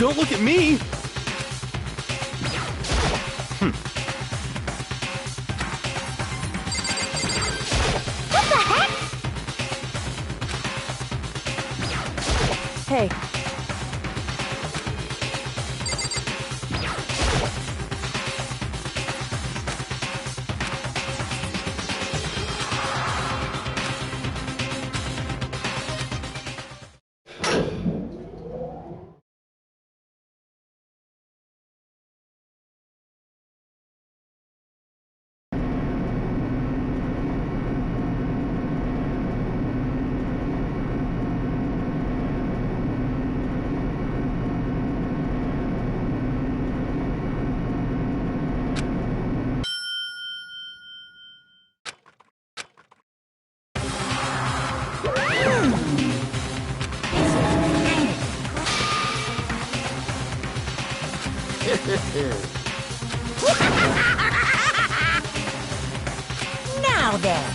Don't look at me! What the heck? Hey. Now then.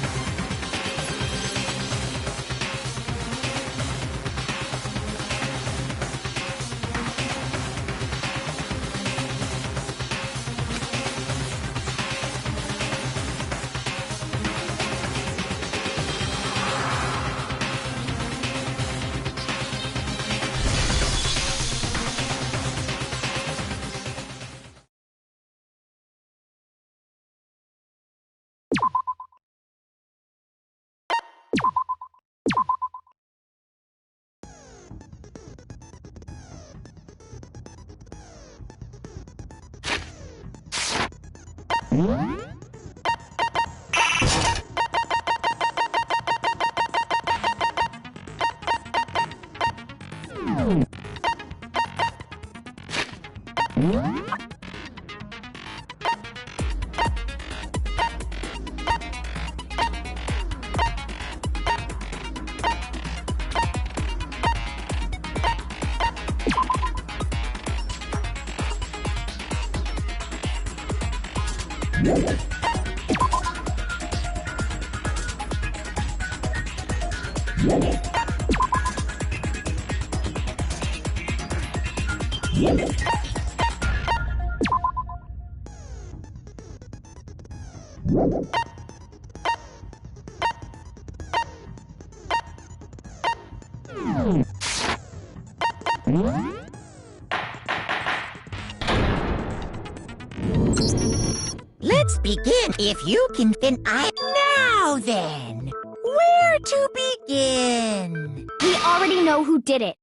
Let's begin. If you can fin now then, where to begin? We already know who did it.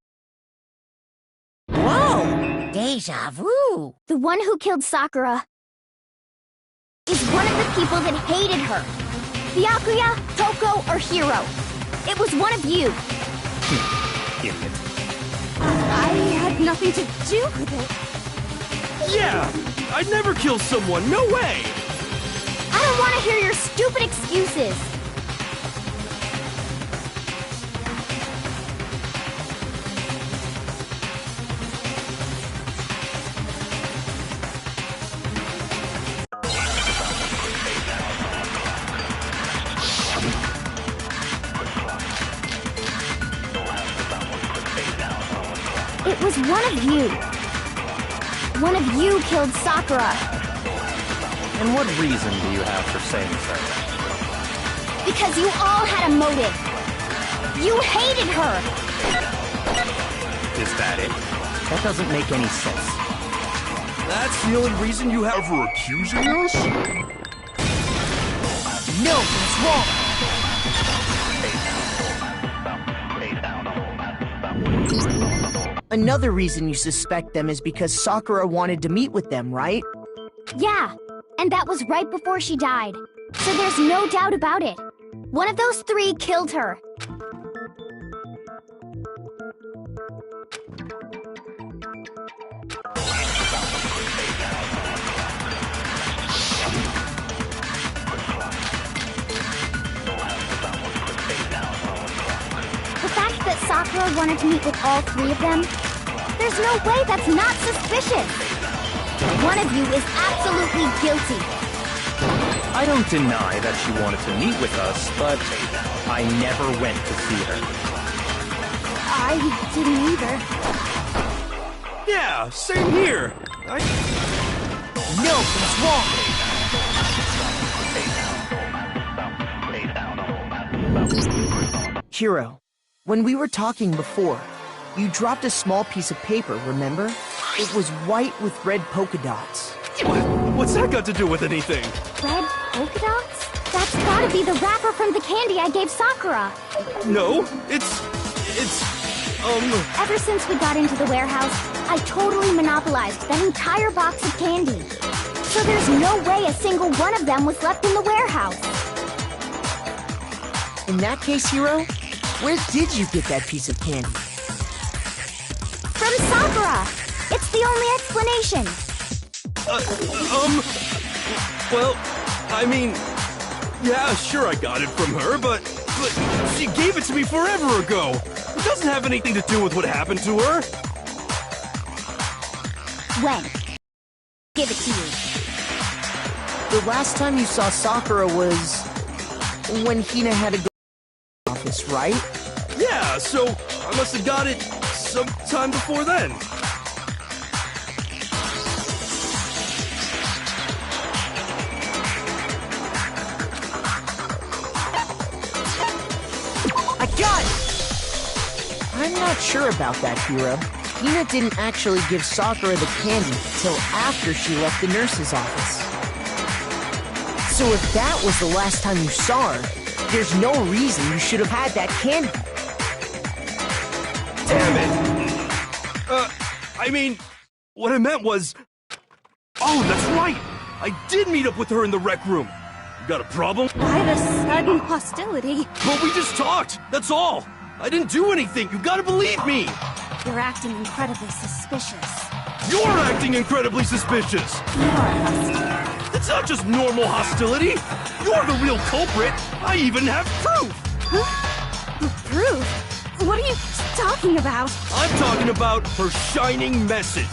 Whoa! Deja vu. The one who killed Sakura is one of the people that hated her. Byakuya, Toko, or Hiro. It was one of you. Idiot. I had nothing to do with it. Yeah! I'd never kill someone, no way! I don't want to hear your stupid excuses. It was one of you. One of you killed Sakura. And what reason do you have for saying so? Because you all had a motive. You hated her. Is that it? That doesn't make any sense. That's the only reason you have for accusing us? No, it's wrong. Another reason you suspect them is because Sakura wanted to meet with them, right? Yeah, and that was right before she died. So there's no doubt about it. One of those three killed her. The fact that Sakura wanted to meet with all three of them, there's no way that's not suspicious. One of you is absolutely guilty. I don't deny that she wanted to meet with us, but I never went to see her. I didn't either. Yeah, same here. Milk is wrong. Hiro, when we were talking before, you dropped a small piece of paper, remember? It was white with red polka dots. What's that got to do with anything? Red polka dots? That's gotta be the wrapper from the candy I gave Sakura. No, it's... Ever since we got into the warehouse, I totally monopolized that entire box of candy. So there's no way a single one of them was left in the warehouse. In that case, Hiro, where did you get that piece of candy? From Sakura! It's the only explanation. Well, I mean, yeah, sure I got it from her, but she gave it to me forever ago. It doesn't have anything to do with what happened to her. When? Give it to you. The last time you saw Sakura was when Hina had to go to the office, right? Yeah, so I must have got it sometime before then. I got it! I'm not sure about that, Hiro. Hina didn't actually give Sakura the candy till after she left the nurse's office. So if that was the last time you saw her, there's no reason you should have had that candy. Damn it! I mean, what I meant was... Oh, that's right! I did meet up with her in the rec room. You got a problem? Why the sudden hostility? Well, we just talked, that's all. I didn't do anything, you gotta believe me! You're acting incredibly suspicious. You're acting incredibly suspicious! You are hostile. It's not just normal hostility! You're the real culprit! I even have proof! Huh? Proof? What are you talking about? I'm talking about her shining message.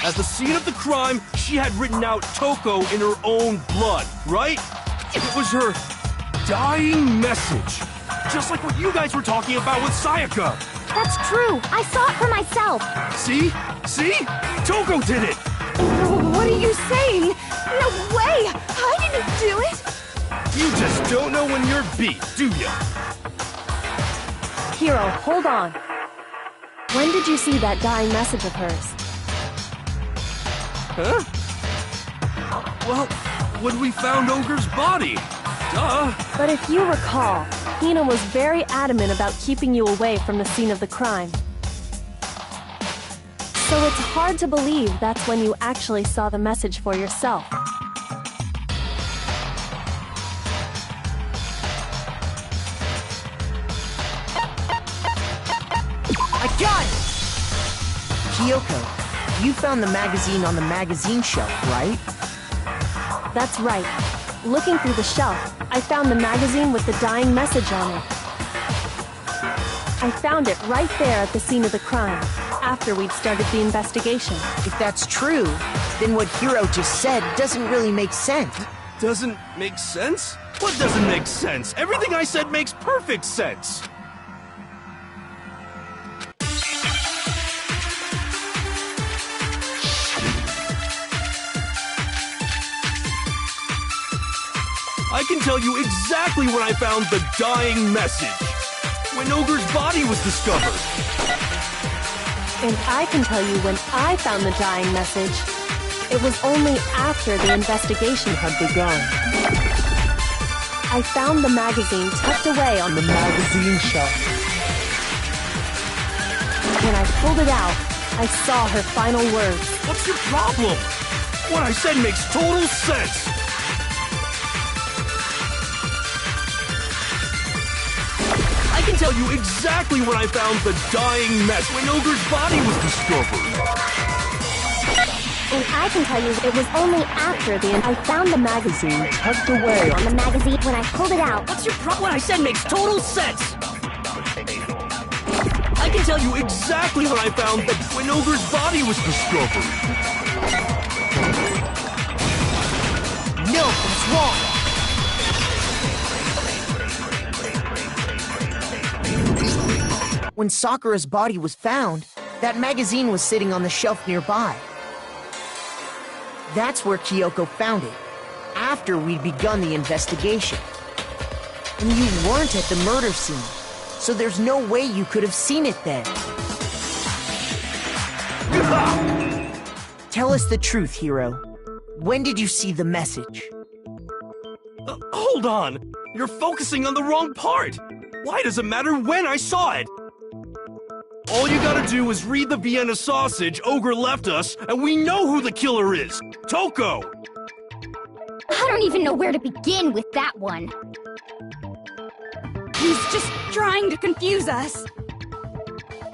At the scene of the crime, she had written out Toko in her own blood, right? It was her dying message. Just like what you guys were talking about with Sayaka. That's true. I saw it for myself. See? See? Toko did it! What are you saying? No way! I didn't do it! You just don't know when you're beat, do ya? Hiro, hold on. When did you see that dying message of hers? Huh? Well, when we found Ogre's body. Duh. But if you recall, Hina was very adamant about keeping you away from the scene of the crime. So it's hard to believe that's when you actually saw the message for yourself. I got it! Kyoko, you found the magazine on the magazine shelf, right? That's right. Looking through the shelf, I found the magazine with the dying message on it. I found it right there at the scene of the crime, after we'd started the investigation. If that's true, then what Hiro just said doesn't really make sense. Doesn't make sense? What doesn't make sense? Everything I said makes perfect sense. I can tell you exactly when I found the dying message. When Ogre's body was discovered. And I can tell you when I found the dying message. It was only after the investigation had begun. I found the magazine tucked away on the magazine shelf. When I pulled it out, I saw her final words. What's your problem? What I said makes total sense. I can tell you exactly when I found the dying mess when Ogre's body was discovered. And I can tell you it was only after I found the magazine tucked away on the magazine when I pulled it out. What's your problem? What I said makes total sense. I can tell you exactly when I found when Ogre's body was discovered. No, it's wrong. When Sakura's body was found, that magazine was sitting on the shelf nearby. That's where Kyoko found it, after we'd begun the investigation. And you weren't at the murder scene, so there's no way you could have seen it then. Tell us the truth, Hiro. When did you see the message? Hold on! You're focusing on the wrong part! Why does it matter when I saw it? All you gotta do is read the Vienna sausage Ogre left us, and we know who the killer is! Toko! I don't even know where to begin with that one. He's just trying to confuse us.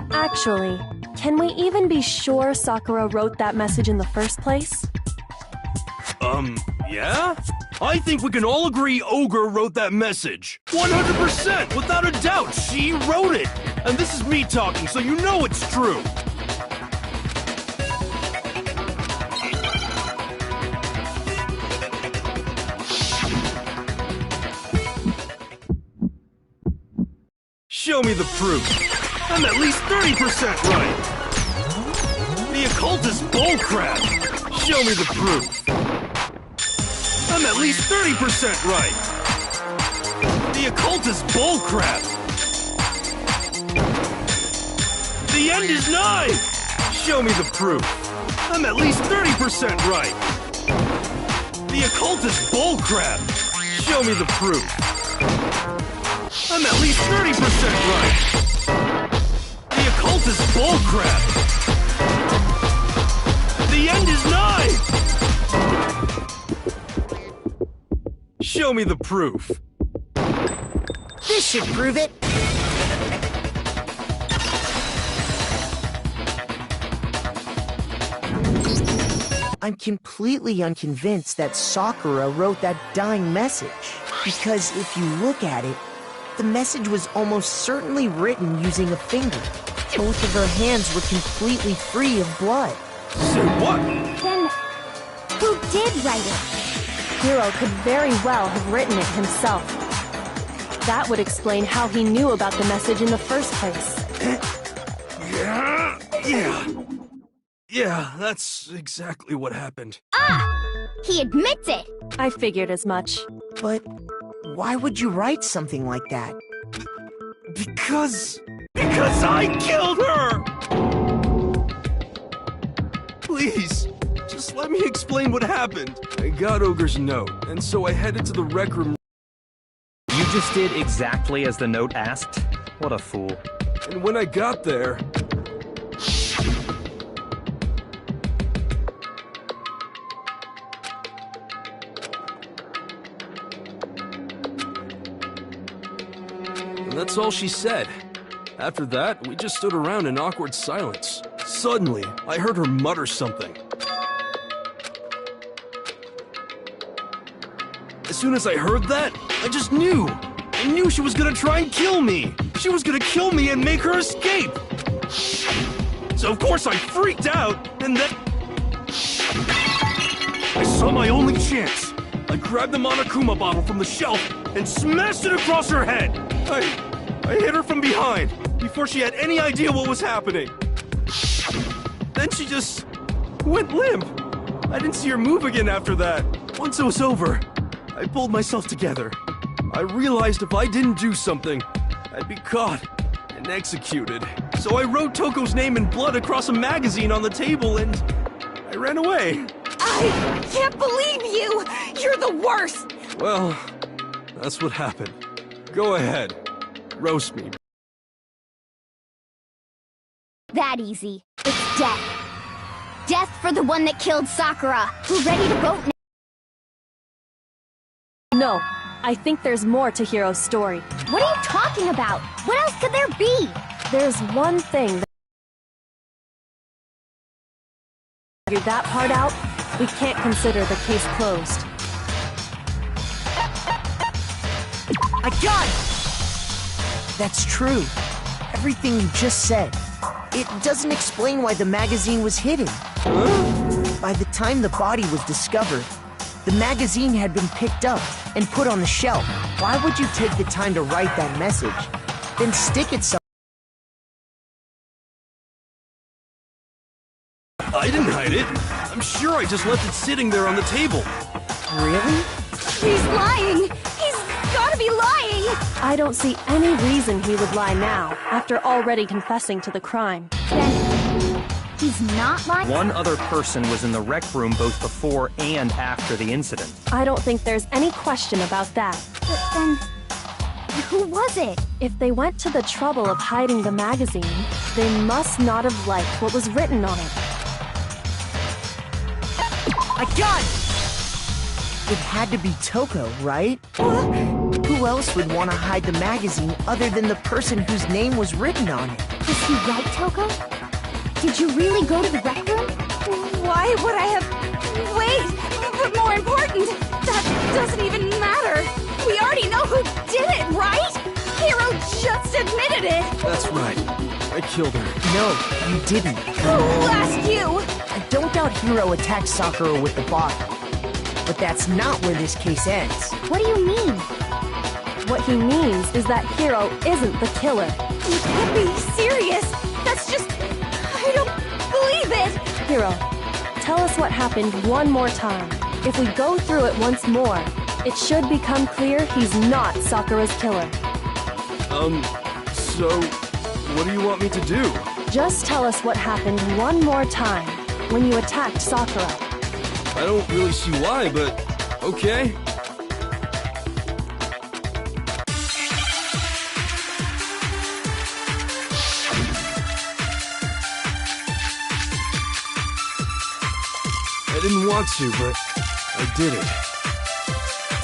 Actually, can we even be sure Sakura wrote that message in the first place? Yeah? I think we can all agree Ogre wrote that message. 100%, without a doubt, she wrote it. And this is me talking, so you know it's true. Show me the proof. I'm at least 30% right. The occult is bullcrap. Show me the proof. I'm at least 30% right. The occult is bullcrap. The end is nigh. Show me the proof. I'm at least 30% right. The occult is bullcrap. Show me the proof. I'm at least 30% right. The occult is bullcrap. The end is nigh. Show me the proof. This should prove it. I'm completely unconvinced that Sakura wrote that dying message. Because if you look at it, the message was almost certainly written using a finger. Both of her hands were completely free of blood. Say what? Then, who did write it? Hiro could very well have written it himself. That would explain how he knew about the message in the first place. Yeah, that's exactly what happened. Ah! He admits it! I figured as much. But why would you write something like that? Because I killed her! Please, just let me explain what happened. I got Ogre's note, and so I headed to the rec room. You just did exactly as the note asked? What a fool. And when I got there... And that's all she said. After that, we just stood around in awkward silence. Suddenly, I heard her mutter something. As soon as I heard that, I just knew. I knew she was gonna try and kill me. She was gonna kill me and make her escape. So of course I freaked out, and then... I saw my only chance. I grabbed the Monokuma bottle from the shelf and smashed it across her head. I hit her from behind, before she had any idea what was happening. Then she just went limp. I didn't see her move again after that. Once it was over, I pulled myself together. I realized if I didn't do something, I'd be caught and executed. So I wrote Toko's name in blood across a magazine on the table and I ran away. I can't believe you! You're the worst! Well, that's what happened. Go ahead. Roast me. That easy. It's death. Death for the one that killed Sakura. We're ready to vote now. No, I think there's more to Hiro's story. What are you talking about? What else could there be? There's one thing that... Figure that part out, we can't consider the case closed. I got it! That's true. Everything you just said. It doesn't explain why the magazine was hidden. Huh? By the time the body was discovered, the magazine had been picked up and put on the shelf. Why would you take the time to write that message, then stick it somewhere? sure I just left it sitting there on the table. Really? He's lying! He's gotta be lying! I don't see any reason he would lie now, after already confessing to the crime. Then he's not lying? One other person was in the rec room both before and after the incident. I don't think there's any question about that. But then, who was it? If they went to the trouble of hiding the magazine, they must not have liked what was written on it. I got it! It had to be Toko, right? Who else would want to hide the magazine other than the person whose name was written on it? Was he right, Toko? Did you really go to the rec room? Why would I have... Wait! But more important, that doesn't even matter! We already know who did it, right? Hiro just admitted it! That's right. I killed her. No, you didn't. Who asked you? I don't doubt Hiro attacked Sakura with the bottle. But that's not where this case ends. What do you mean? What he means is that Hiro isn't the killer. You can't be serious! That's just... I don't believe it! Hiro, tell us what happened one more time. If we go through it once more, it should become clear he's not Sakura's killer. So, what do you want me to do? Just tell us what happened one more time when you attacked Sakura. I don't really see why, but okay. I didn't want to, but I did it.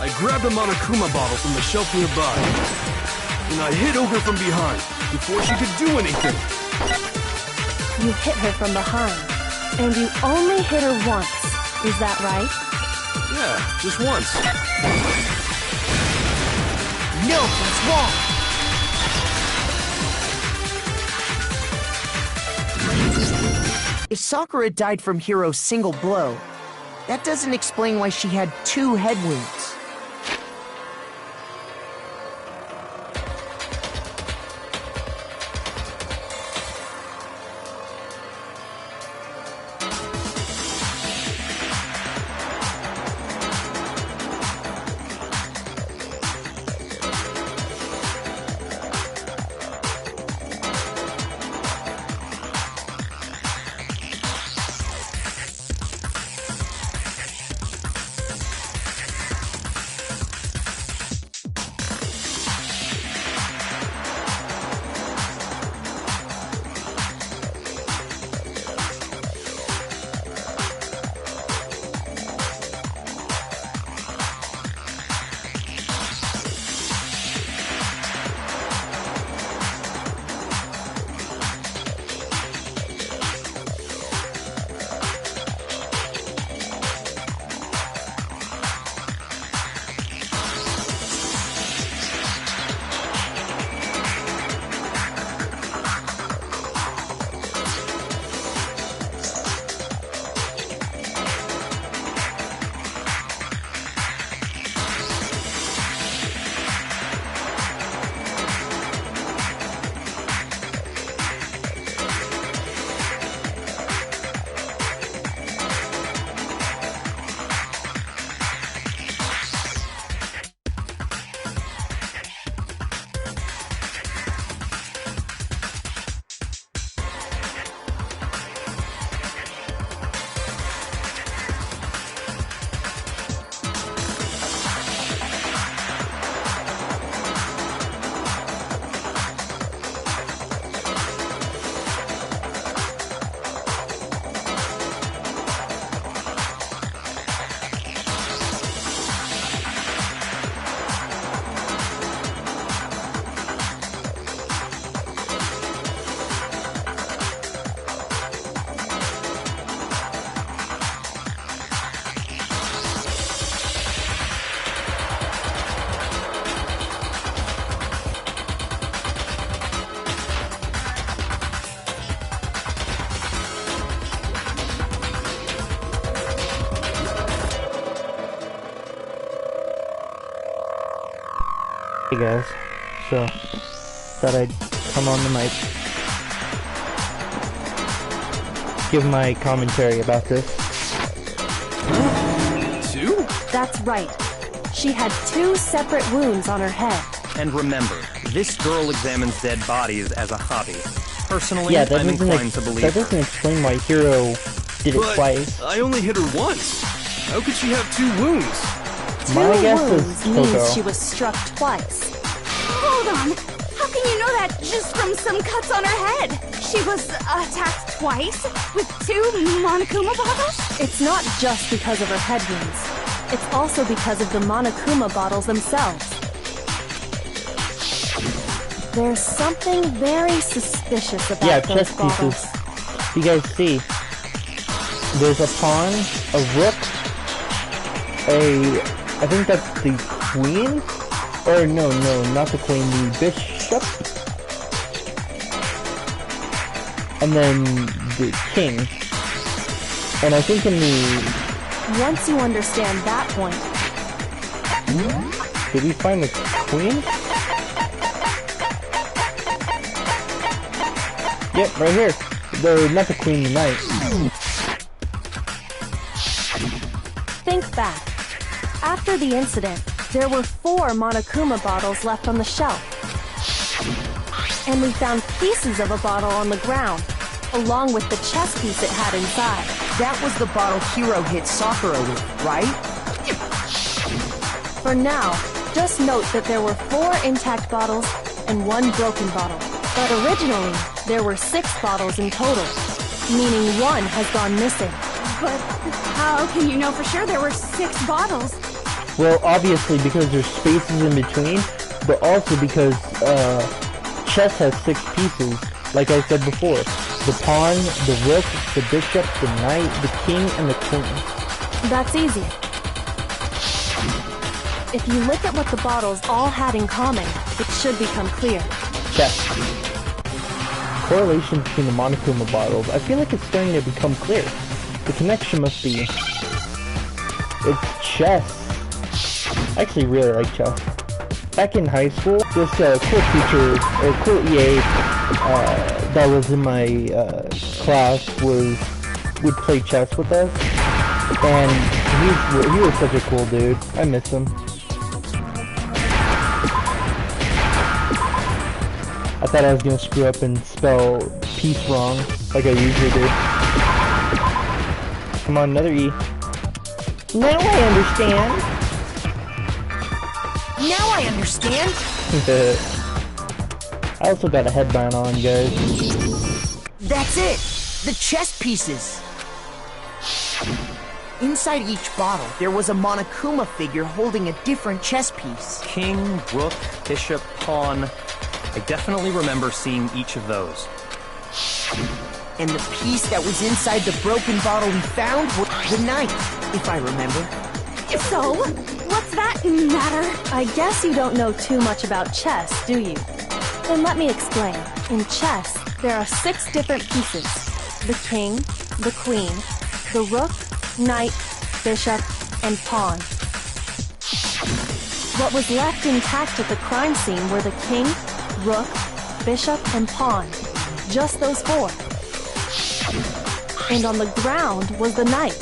I grabbed a Monokuma bottle from the shelf nearby, and I hit Ogre from behind before she could do anything. You hit her from behind, and you only hit her once. Is that right? Yeah, just once. No, that's wrong! If Sakura died from Hiro's single blow, that doesn't explain why she had 2 head wounds. Hey guys, so thought I'd come on the mic, give my commentary about this. That's right. She had 2 separate wounds on her head. And remember, this girl examines dead bodies as a hobby. Personally, Yeah, that I'm inclined to believe that her. doesn't explain why Hero did it But twice. I only hit her once. How could she have 2 wounds? 2 My guess wounds is means Coco. she was struck twice. Hold on. How can you know that just from some cuts on her head? She was attacked twice with 2 Monokuma bottles? It's not just because of her head wounds. It's also because of the Monokuma bottles themselves. There's something very suspicious about Yeah, those chess bottles. pieces. You guys see, there's a pawn, a rook, I think that's the queen? Or no, not the queen, the bishop. And then the king. And I think in the... Once you understand that point, Did we find the queen? Yep, right here. Not the queen, the knight. think back. After the incident, there were 4 Monokuma bottles left on the shelf. And we found pieces of a bottle on the ground, along with the chess piece it had inside. That was the bottle Hiro hit Sakura with, right? For now, just note that there were 4 intact bottles and 1 broken bottle. But originally, there were 6 bottles in total, meaning 1 has gone missing. But how can you know for sure there were 6 bottles? Well, obviously because there's spaces in between, but also because chess has 6 pieces, like I said before. The pawn, the rook, the bishop, the knight, the king, and the queen. That's easy. If you look at what the bottles all had in common, it should become clear. Chess. Correlation between the Monokuma bottles. I feel like it's starting to become clear. The connection must be... It's chess. I actually really like chess. Back in high school, this cool teacher, or cool EA, that was in my class would play chess with us. And he was such a cool dude. I miss him. I thought I was gonna screw up and spell peace wrong, like I usually do. Come on, another E. Now I understand. Now I understand. I also got a headband on, guys. That's it. The chess pieces. Inside each bottle, there was a Monokuma figure holding a different chess piece. King, rook, bishop, pawn. I definitely remember seeing each of those. And the piece that was inside the broken bottle we found was the knight, if I remember. So, what's that matter? I guess you don't know too much about chess, do you? Then let me explain. In chess, there are 6 different pieces. The king, the queen, the rook, knight, bishop, and pawn. What was left intact at the crime scene were the king, rook, bishop, and pawn. Just those 4. And on the ground was the knight.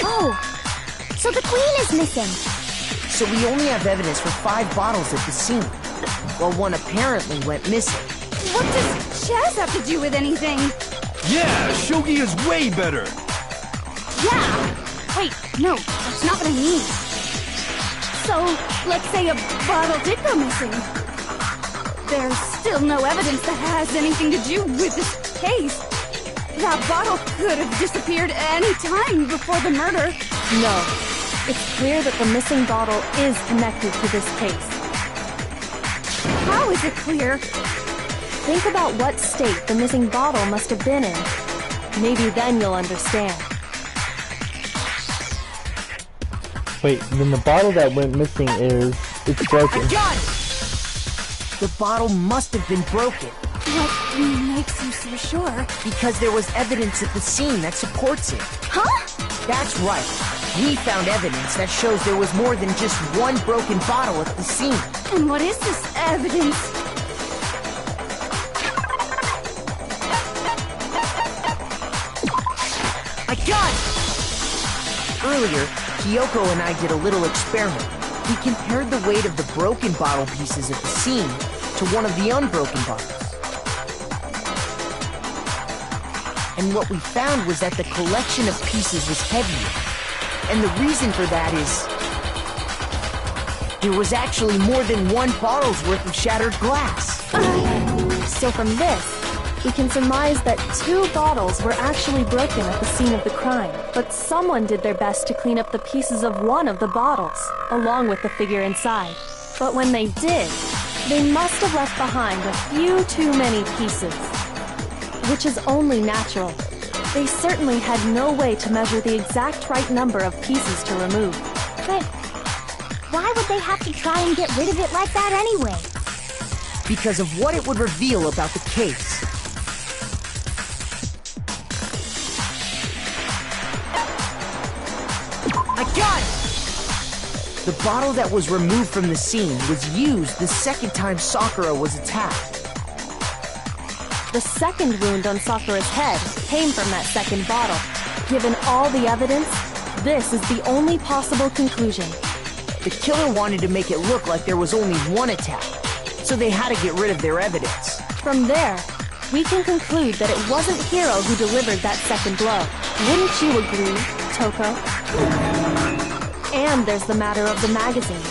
Oh, so the queen is missing. So we only have evidence for 5 bottles at the scene, while 1 apparently went missing. What does chess have to do with anything? Yeah, shogi is way better. Yeah! Wait, no, that's not what I mean. So, let's say a bottle did go missing. There's still no evidence that has anything to do with this case. That bottle could have disappeared any time before the murder. No. It's clear that the missing bottle is connected to this case. How is it clear? Think about what state the missing bottle must have been in. Maybe then you'll understand. Wait, then the bottle that went missing it's broken. I got it! The bottle must have been broken. What makes you so sure? Because there was evidence at the scene that supports it. Huh? That's right. We found evidence that shows there was more than just 1 broken bottle at the scene. And what is this evidence? I got it! Earlier, Kyoko and I did a little experiment. We compared the weight of the broken bottle pieces at the scene to one of the unbroken bottles. And what we found was that the collection of pieces was heavier. And the reason for that is there was actually more than one bottle's worth of shattered glass. So from this, we can surmise that 2 bottles were actually broken at the scene of the crime. But someone did their best to clean up the pieces of one of the bottles, along with the figure inside. But when they did, they must have left behind a few too many pieces. Which is only natural. They certainly had no way to measure the exact right number of pieces to remove. But why would they have to try and get rid of it like that anyway? Because of what it would reveal about the case. I got it! The bottle that was removed from the scene was used the second time Sakura was attacked. The second wound on Sakura's head came from that second bottle. Given all the evidence, this is the only possible conclusion. The killer wanted to make it look like there was only one attack, so they had to get rid of their evidence. From there, we can conclude that it wasn't Hiro who delivered that second blow. Wouldn't you agree, Toko? And there's the matter of the magazine.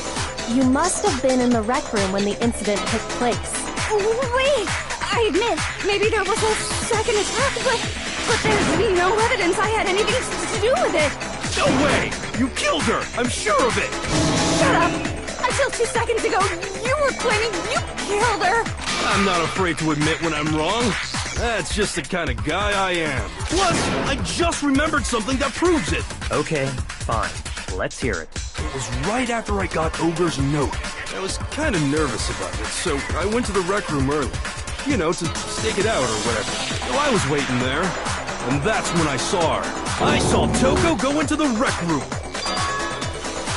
You must have been in the rec room when the incident took place. Wait! I admit, maybe there was a second attack, but there's no evidence I had anything to do with it. No way! You killed her! I'm sure of it! Shut up! Until 2 seconds ago, you were claiming you killed her! I'm not afraid to admit when I'm wrong. That's just the kind of guy I am. Plus, I just remembered something that proves it. Okay, fine. Let's hear it. It was right after I got Ogre's note. I was kind of nervous about it, so I went to the rec room early. You know, to stake it out or whatever. So I was waiting there, and that's when I saw her. I saw Toko go into the rec room.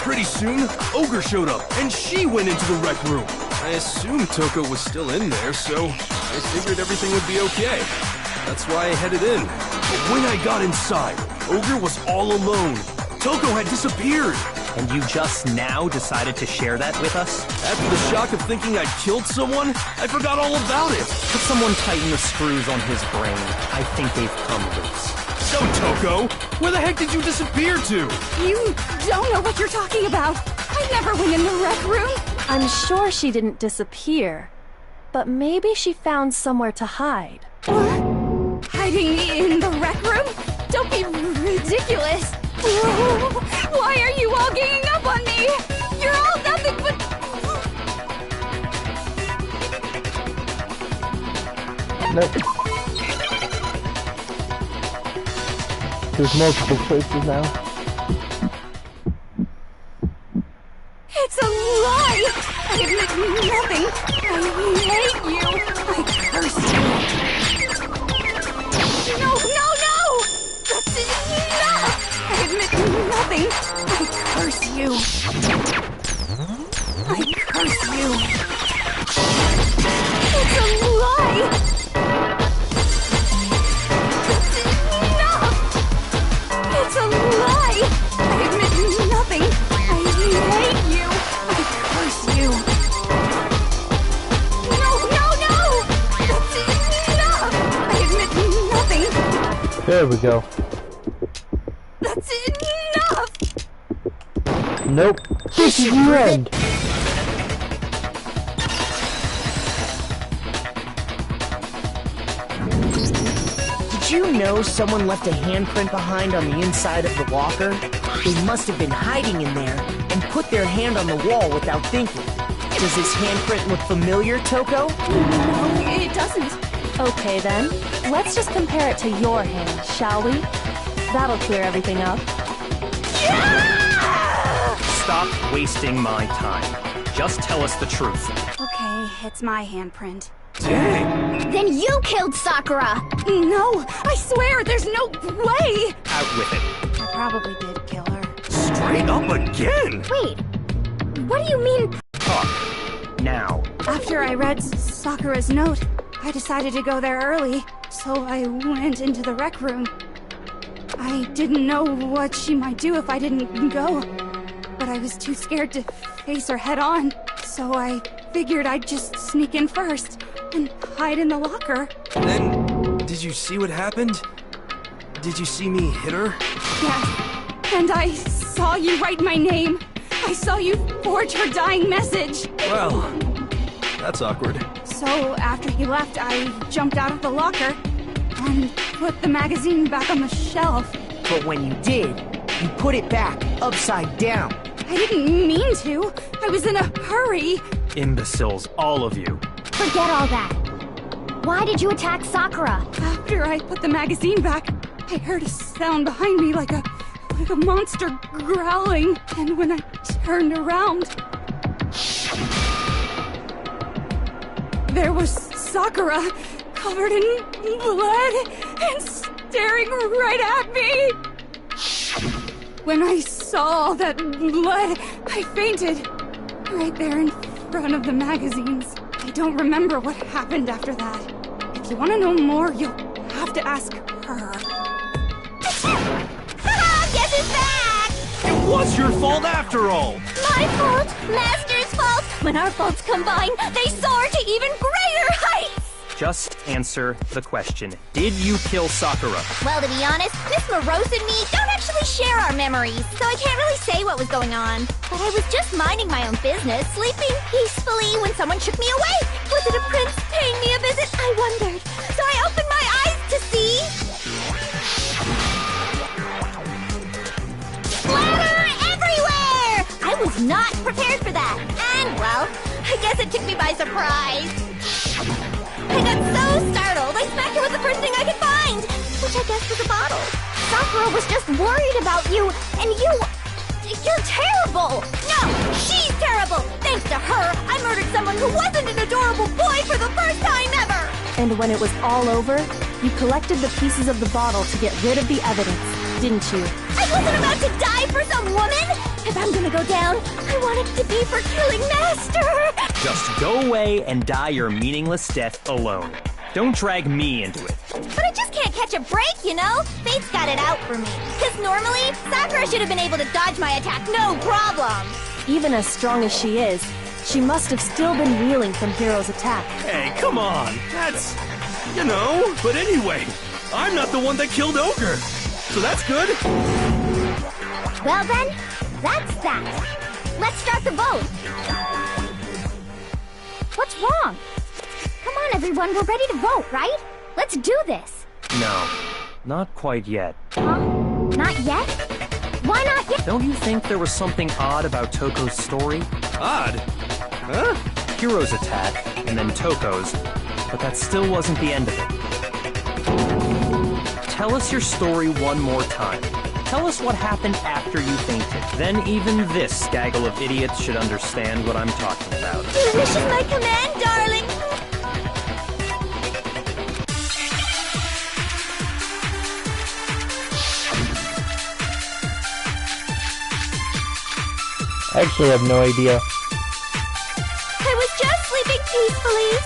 Pretty soon, Ogre showed up, and she went into the rec room. I assumed Toko was still in there, so I figured everything would be okay. That's why I headed in. But when I got inside, Ogre was all alone. Toko had disappeared. And you just now decided to share that with us? After the shock of thinking I'd killed someone, I forgot all about it. Could someone tighten the screws on his brain? I think they've come loose. So, Toko, where the heck did you disappear to? You don't know what you're talking about. I never went in the rec room. I'm sure she didn't disappear, but maybe she found somewhere to hide. What? Hiding in the rec room? Don't be ridiculous. Why are you all ganging up on me? You're all nothing but... Nope. There's multiple choices now. It's a lie! I admit nothing. I hate you. I curse you. No! That's enough! I admit nothing. I curse you. I curse you. It's a lie! That's enough! It's a lie! I admit nothing. I hate you. I curse you. No! That's enough! I admit nothing. There we go. That's enough! Nope. This is your end. Did you know someone left a handprint behind on the inside of the locker? They must have been hiding in there and put their hand on the wall without thinking. Does this handprint look familiar, Toko? No, it doesn't. Okay then, let's just compare it to your hand, shall we? That'll clear everything up. Stop wasting my time. Just tell us the truth. Okay, it's my handprint. Dang. Then you killed Sakura! No, I swear, there's no way! Out with it. I probably did kill her. Straight up again. Wait, what do you mean? Talk. Now. After I read Sakura's note, I decided to go there early, so I went into the rec room. I didn't know what she might do if I didn't go. But I was too scared to face her head on, so I figured I'd just sneak in first and hide in the locker. Then, did you see what happened? Did you see me hit her? Yeah, and I saw you write my name. I saw you forge her dying message. Well, that's awkward. So after he left, I jumped out of the locker and put the magazine back on the shelf. But when you did, you put it back upside down. I didn't mean to. I was in a hurry. Imbeciles, all of you. Forget all that. Why did you attack Sakura? After I put the magazine back, I heard a sound behind me like a monster growling. And when I turned around, there was Sakura, covered in blood and staring right at me. When I saw all that blood, I fainted. Right there in front of the magazines. I don't remember what happened after that. If you want to know more, you'll have to ask her. Guess who's back? It was your fault after all! My fault, Master's fault. When our faults combine, they soar to even greater heights. Just answer the question. Did you kill Sakura? Well, to be honest, Miss Morose and me don't actually share our memories, so I can't really say what was going on. But I was just minding my own business, sleeping peacefully when someone shook me awake. Was it a prince paying me a visit? I wondered. So I opened my eyes to see... splatter everywhere! I was not prepared for that. And, well, I guess it took me by surprise. I got so startled, I smacked her with the first thing I could find, which I guess was a bottle. Sakura was just worried about you, and you're terrible! No, she's terrible! Thanks to her, I murdered someone who wasn't an adorable boy for the first time ever! And when it was all over, you collected the pieces of the bottle to get rid of the evidence, didn't you? I wasn't about to die for some woman! If I'm gonna go down, I want it to be for killing Master! Just go away and die your meaningless death alone. Don't drag me into it. But I just can't catch a break, you know? Fate's got it out for me. Because normally, Sakura should have been able to dodge my attack, no problem! Even as strong as she is, she must have still been reeling from Hiro's attack. Hey, come on! That's... you know... But anyway, I'm not the one that killed Ogre! So that's good! Well then, that's that. Let's start the vote. What's wrong? Come on, everyone, we're ready to vote, right? Let's do this. No, not quite yet. Huh? Not yet? Why not yet? Don't you think there was something odd about Toko's story? Odd? Huh? Hiro's attack, and then Toko's, but that still wasn't the end of it. Tell us your story one more time. Tell us what happened after you fainted. Then even this gaggle of idiots should understand what I'm talking about. Your wish is my command, darling. I actually have no idea. I was just sleeping peacefully,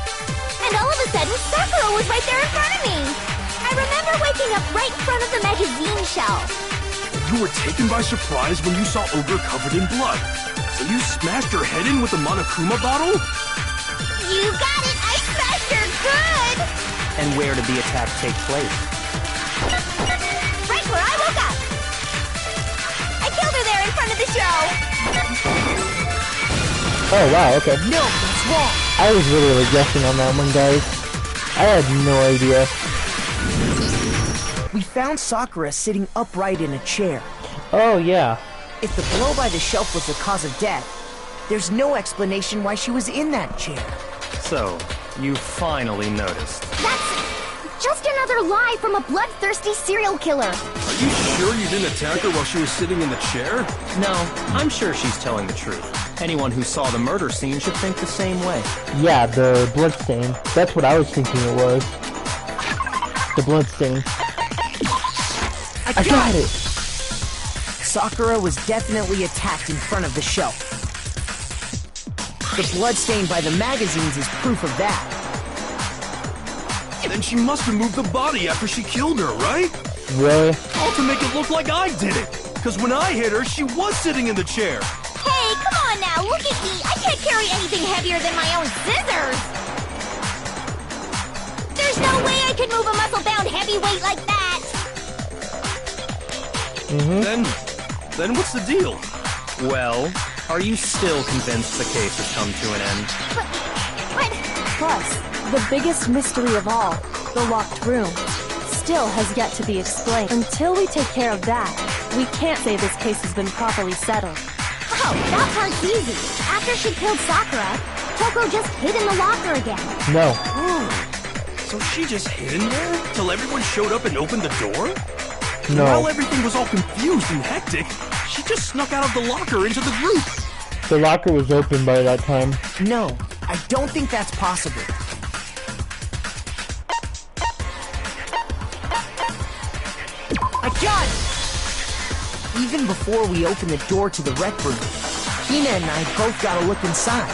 and all of a sudden, Sakura was right there in front of me. I remember waking up right in front of the magazine shelf. You were taken by surprise when you saw Ogre covered in blood. So you smashed her head in with the Monokuma bottle? You got it! I smashed her good! And where did the attack take place? Right where I woke up! I killed her there in front of the show! Oh wow, okay. No, that's wrong. I was literally guessing on that one, guys. I had no idea. We found Sakura sitting upright in a chair. Oh yeah. If the blow by the shelf was the cause of death, there's no explanation why she was in that chair. So, you finally noticed. That's just another lie from a bloodthirsty serial killer. Are you sure you didn't attack her while she was sitting in the chair? No, I'm sure she's telling the truth. Anyone who saw the murder scene should think the same way. Yeah, the bloodstain. That's what I was thinking it was. The bloodstain. I got it! Sakura was definitely attacked in front of the shelf. The bloodstain by the magazines is proof of that. Then she must have moved the body after she killed her, right? Really? All to make it look like I did it. Because when I hit her, she was sitting in the chair. Hey, come on now, look at me. I can't carry anything heavier than my own scissors. There's no way I could move a muscle-bound heavyweight like that. Then what's the deal? Well, are you still convinced the case has come to an end? But... Plus, the biggest mystery of all, the locked room, still has yet to be explained. Until we take care of that, we can't say this case has been properly settled. Oh, that part's easy. After she killed Sakura, Toko just hid in the locker again. No. Oh, so she just hid in there till everyone showed up and opened the door? No. While everything was all confused and hectic, she just snuck out of the locker into the group. The locker was open by that time. No, I don't think that's possible. I got it! Even before we open the door to the rec room, Hina and I both gotta look inside.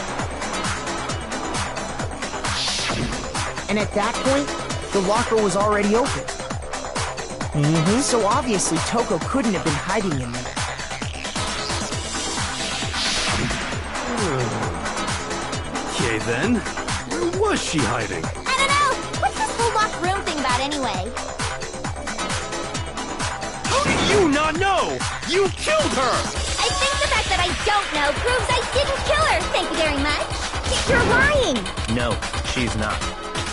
And at that point, the locker was already open. So obviously Toko couldn't have been hiding in there. Okay then, where was she hiding? I don't know. What's this whole locked room thing about anyway? How did you not know? You killed her! I think the fact that I don't know proves I didn't kill her. Thank you very much. You're lying. No, she's not.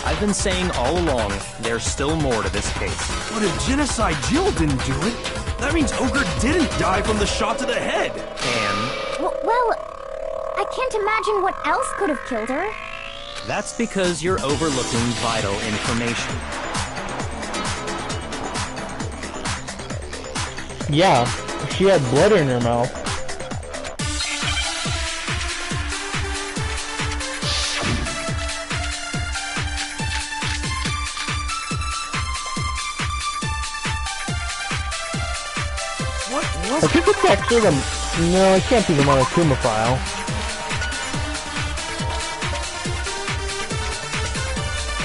I've been saying all along, there's still more to this case. But if Genocide Jill didn't do it, that means Ogre didn't die from the shot to the head. And Well, I can't imagine what else could have killed her. that's because you're overlooking vital information. Yeah, she had blood in her mouth. What was I think it's actually the... No, it can't be the Monokuma file.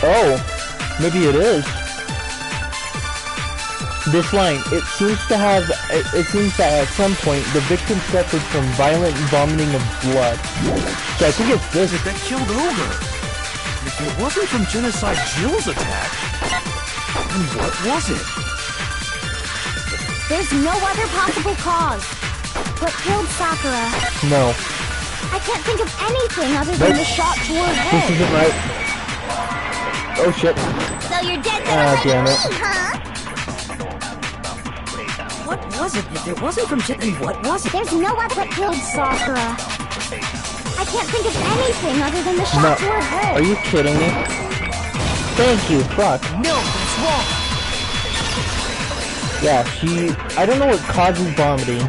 Oh, maybe it is. This line, it seems that at some point the victim suffered from violent vomiting of blood. So I think it's this. that killed Ogre? If it wasn't from Genocide Jill's attack, then what was it? There's no other possible cause. What killed Sakura? No, I can't think of anything other than the shot to her this head. isn't right. Oh shit. So you're dead Ah, set on damn me, it. huh? What was it? If it wasn't from Jill, then what was it? There's no other what killed Sakura. I can't think of anything other than the shot No. to her head. Are you kidding me? Thank you, fuck. No, that's wrong. Yeah, I don't know what causes vomiting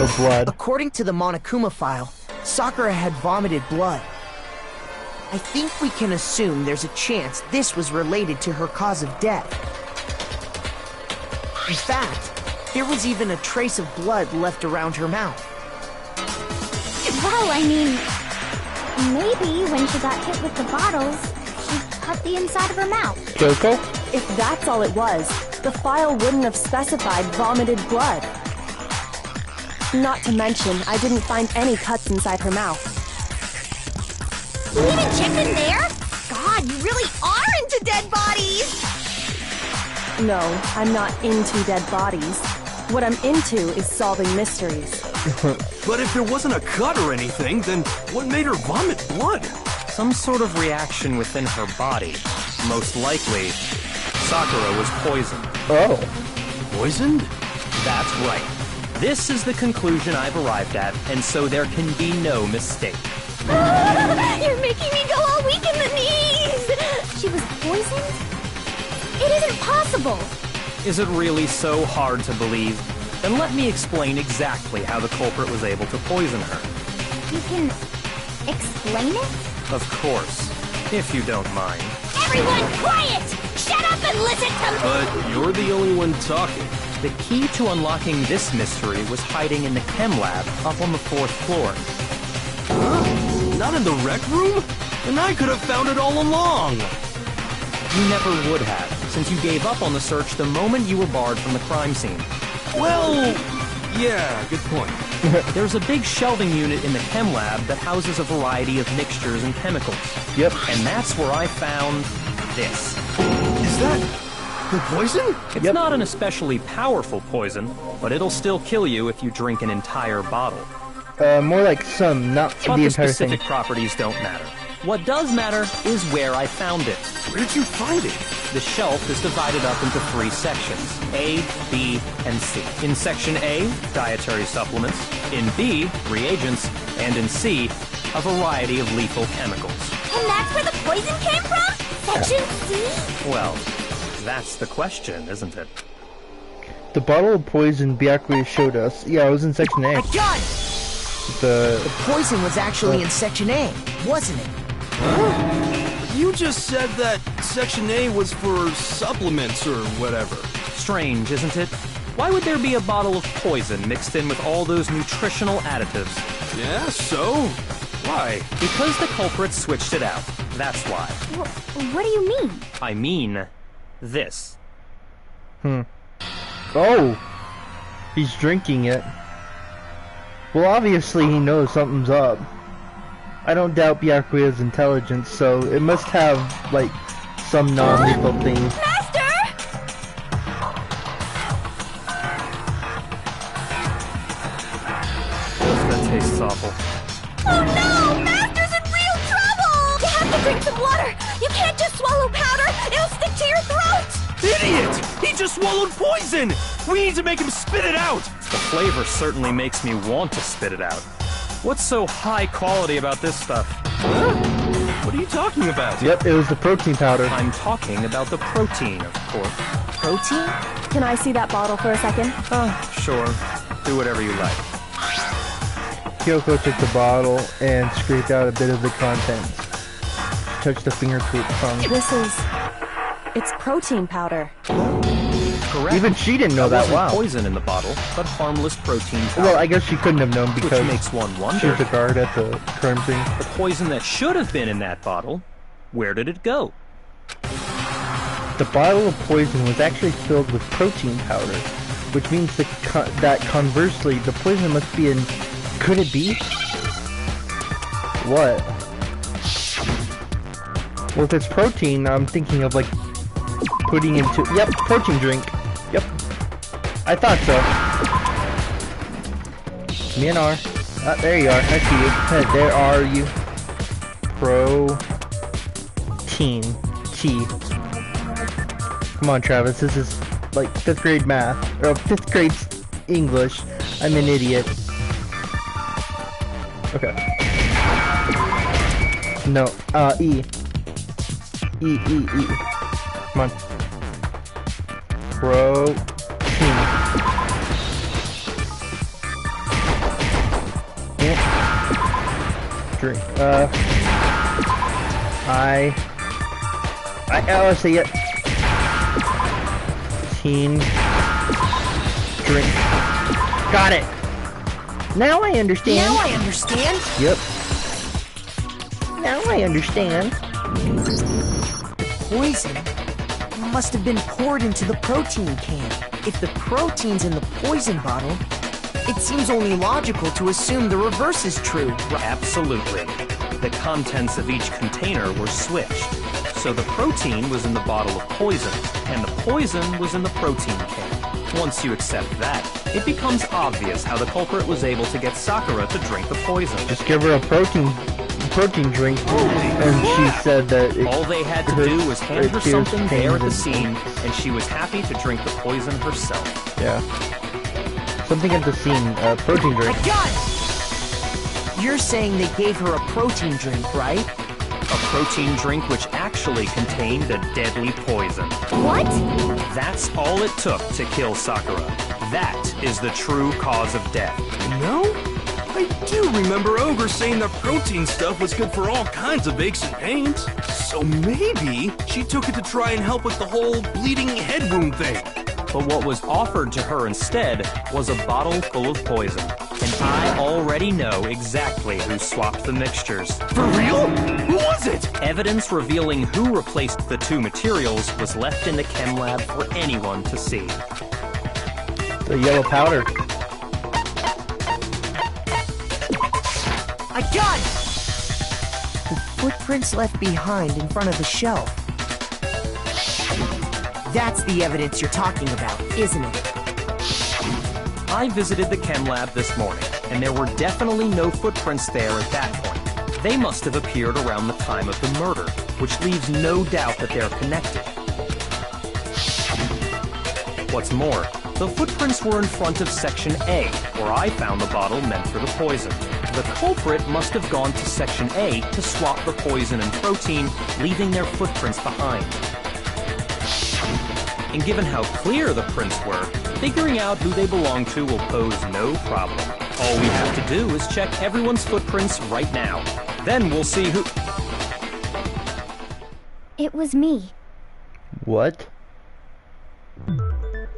of blood. According to the Monokuma file, Sakura had vomited blood. I think we can assume there's a chance this was related to her cause of death. In fact, there was even a trace of blood left around her mouth. Well, I mean, maybe when she got hit with the bottles, she cut the inside of her mouth. Kyoko? If that's all it was, the file wouldn't have specified vomited blood. Not to mention, I didn't find any cuts inside her mouth. You even checked in there? God, you really are into dead bodies! No, I'm not into dead bodies. What I'm into is solving mysteries. But if there wasn't a cut or anything, then what made her vomit blood? Some sort of reaction within her body. Most likely, Sakura was poisoned. Oh. Poisoned? That's right. This is the conclusion I've arrived at, and so there can be no mistake. You're making me go all weak in the knees! She was poisoned? It isn't possible! Is it really so hard to believe? Then let me explain exactly how the culprit was able to poison her. You can explain it? Of course, if you don't mind. Everyone quiet! Shut up and listen to me! But you're the only one talking. The key to unlocking this mystery was hiding in the chem lab up on the 4th floor. Not in the rec room? And I could have found it all along. You never would have, since you gave up on the search the moment you were barred from the crime scene. Well, yeah, good point. There's a big shelving unit in the chem lab that houses a variety of mixtures and chemicals. Yep. And that's where I found this. Is that the poison? It's not an especially powerful poison, but it'll still kill you if you drink an entire bottle. More like some, not But the the entire specific thing. properties don't matter. What does matter is where I found it. Where did you find it? The shelf is divided up into 3 sections, A, B, and C. In Section A, dietary supplements. In B, reagents. And in C, a variety of lethal chemicals. And that's where the poison came from? Section C? Well, that's the question, isn't it? The bottle of poison Byakuya showed us. Yeah, it was in Section A. My God! The Poison was actually in Section A, wasn't it? You just said that Section A was for supplements or whatever. Strange, isn't it? Why would there be a bottle of poison mixed in with all those nutritional additives? Yeah, so? Why? Because the culprit switched it out. That's why. What do you mean? I mean, this. Oh! He's drinking it. Well, obviously he knows something's up. I don't doubt Byakuya's intelligence, so it must have, like, some non-lethal thing. Master! That tastes awful. Oh no! Master's in real trouble! You have to drink some water! You can't just swallow powder! It'll stick to your throat! Idiot! He just swallowed poison! We need to make him spit it out! The flavor certainly makes me want to spit it out. What's so high quality about this stuff? Huh? What are you talking about? Yep, it was the protein powder. I'm talking about the protein, of course. Protein? Can I see that bottle for a second? Sure. Do whatever you like. Kyoko took the bottle and scraped out a bit of the contents. She touched the finger to its tongue. It's protein powder. Correct. Even she didn't know that. Wasn't Wow. poison in the bottle, but harmless protein powder. Well, I guess she couldn't have known because which makes one she wonder. was a guard at the crime scene. The poison that should have been in that bottle, where did it go? The bottle of poison was actually filled with protein powder, which means that conversely, the poison must be in... Could it be? What? Well, if it's protein, I'm thinking of, like, putting into... Yep, protein drink. Yep. I thought so. Me and R. There you are. I see you. There are you. Protein. T. Come on, Travis. This is like 5th grade math. Or 5th grade English. I'm an idiot. Okay. No. E. E. Come on. Protein. Drink. I'll say it. Teen. Drink. Got it. Now I understand. Now I understand. Yep. Now I understand. Poison must have been poured into the protein can. If the protein's in the poison bottle, it seems only logical to assume the reverse is true. Absolutely. The contents of each container were switched. So the protein was in the bottle of poison, and the poison was in the protein can. Once you accept that, it becomes obvious how the culprit was able to get Sakura to drink the poison. Just give her a protein drink, and she said that All they had to do was hand her something there at the scene, and she was happy to drink the poison herself. Yeah. Something at the scene, protein drink. I got it! You're saying they gave her a protein drink, right? A protein drink which actually contained a deadly poison. What? That's all it took to kill Sakura. That is the true cause of death. No? I do remember Ogre saying the protein stuff was good for all kinds of aches and pains. So maybe she took it to try and help with the whole bleeding head wound thing. But what was offered to her instead was a bottle full of poison. And I already know exactly who swapped the mixtures. For real? Who was it? Evidence revealing who replaced the two materials was left in the chem lab for anyone to see. The yellow powder. I got it! The footprints left behind in front of the shelf. That's the evidence you're talking about, isn't it? I visited the chem lab this morning, and there were definitely no footprints there at that point. They must have appeared around the time of the murder, which leaves no doubt that they're connected. What's more, the footprints were in front of Section A, where I found the bottle meant for the poison. The culprit must have gone to Section A to swap the poison and protein, leaving their footprints behind. And given how clear the prints were, figuring out who they belong to will pose no problem. All we have to do is check everyone's footprints right now. Then we'll see who... It was me. What?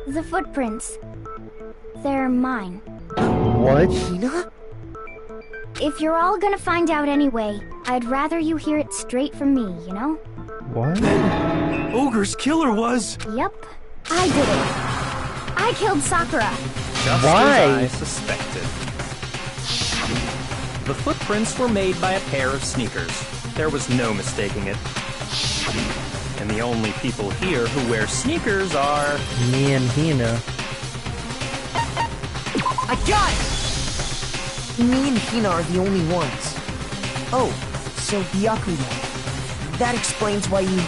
The footprints. They're mine. What? Hina? If you're all gonna find out anyway, I'd rather you hear it straight from me, you know? What? Ogre's killer was... Yep, I did it. I killed Sakura. Just Why? as I suspected. The footprints were made by a pair of sneakers. There was no mistaking it. And the only people here who wear sneakers are... Me and Hina. I got it! Me and Hina are the only ones. Oh, so Byakuya. That explains why you...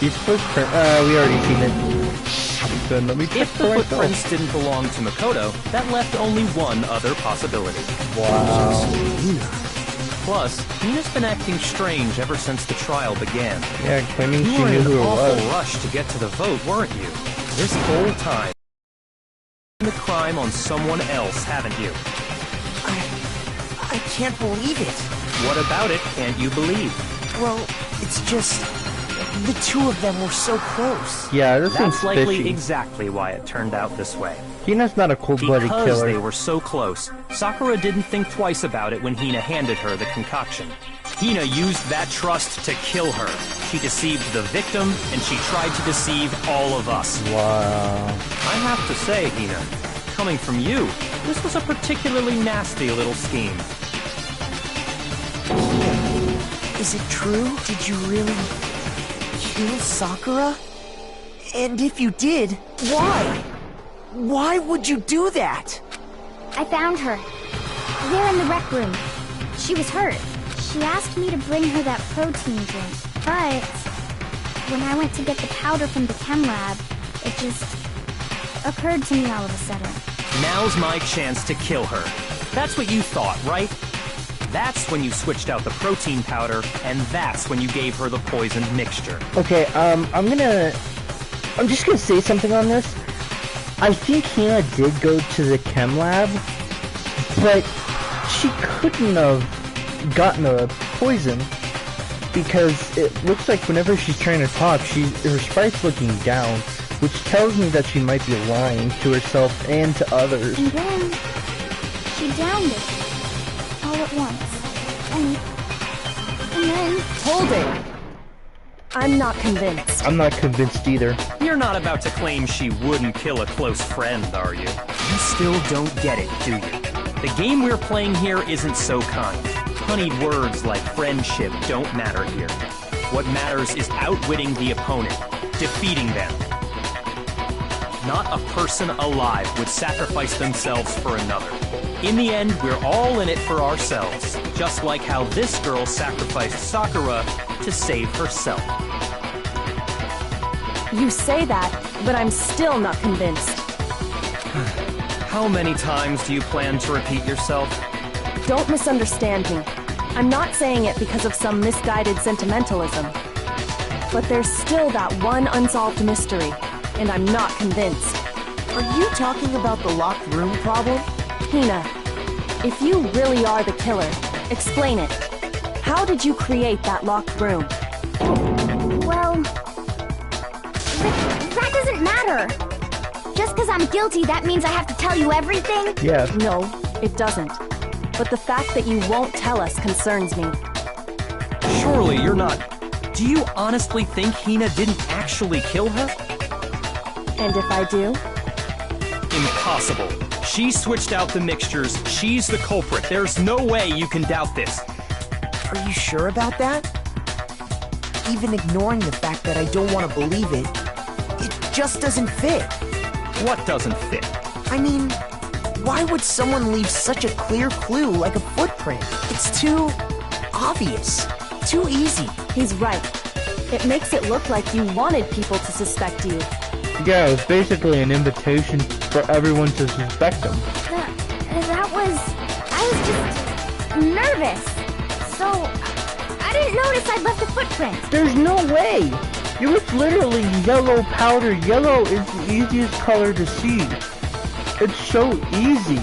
These footprints, we already seen it. Then let me check If the for myself. footprints didn't belong to Makoto, that left only one other possibility. Wow. Plus, Hina's been acting strange ever since the trial began. Yeah, claiming You she were knew in who an it awful was. rush to get to the vote, weren't you? This whole time. The crime on someone else, haven't you? I can't believe it. What about it can't you believe? Well, it's just... the two of them were so close. Yeah, this seems That's likely fishy. exactly why it turned out this way. Hina's not a cold-blooded Because killer. they were so close, Sakura didn't think twice about it when Hina handed her the concoction. Hina used that trust to kill her. She deceived the victim, and she tried to deceive all of us. Wow. I have to say, Hina, coming from you, this was a particularly nasty little scheme. Is it true? Did you really kill Sakura? And if you did, why? Why would you do that? I found her. There in the rec room. She was hurt. She asked me to bring her that protein drink. But when I went to get the powder from the chem lab, it just occurred to me all of a sudden. Now's my chance to kill her. That's what you thought, right? That's when you switched out the protein powder, and that's when you gave her the poisoned mixture. Okay, I'm just gonna say something on this. I think Hina did go to the chem lab, but she couldn't have gotten a poison because it looks like whenever she's trying to talk, her sprite's looking down, which tells me that she might be lying to herself and to others. And then she downed it all at once. And then Hold it! I'm not convinced. I'm not convinced either. You're not about to claim she wouldn't kill a close friend, are you? You still don't get it, do you? The game we're playing here isn't so kind. Honeyed words like friendship don't matter here. What matters is outwitting the opponent, defeating them. Not a person alive would sacrifice themselves for another. In the end, we're all in it for ourselves, just like how this girl sacrificed Sakura to save herself. You say that, but I'm still not convinced. How many times do you plan to repeat yourself? Don't misunderstand me. I'm not saying it because of some misguided sentimentalism. But there's still that one unsolved mystery, and I'm not convinced. Are you talking about the locked room problem? Hina, if you really are the killer, explain it. How did you create that locked room? well, that doesn't matter. Just because I'm guilty, that means I have to tell you everything? Yeah. No, it doesn't. But the fact that you won't tell us concerns me. Surely you're not... Do you honestly think Hina didn't actually kill her? And if I do? Impossible. She switched out the mixtures. She's the culprit. There's no way you can doubt this. Are you sure about that? Even ignoring the fact that I don't want to believe it, it just doesn't fit. What doesn't fit? I mean, why would someone leave such a clear clue like a footprint? It's too obvious. Too easy. He's right. It makes it look like you wanted people to suspect you. Yeah, it was basically an invitation for everyone to suspect him. I was just nervous. So, I didn't notice I'd left a footprint. There's no way! It was literally yellow powder. Yellow is the easiest color to see. It's so easy.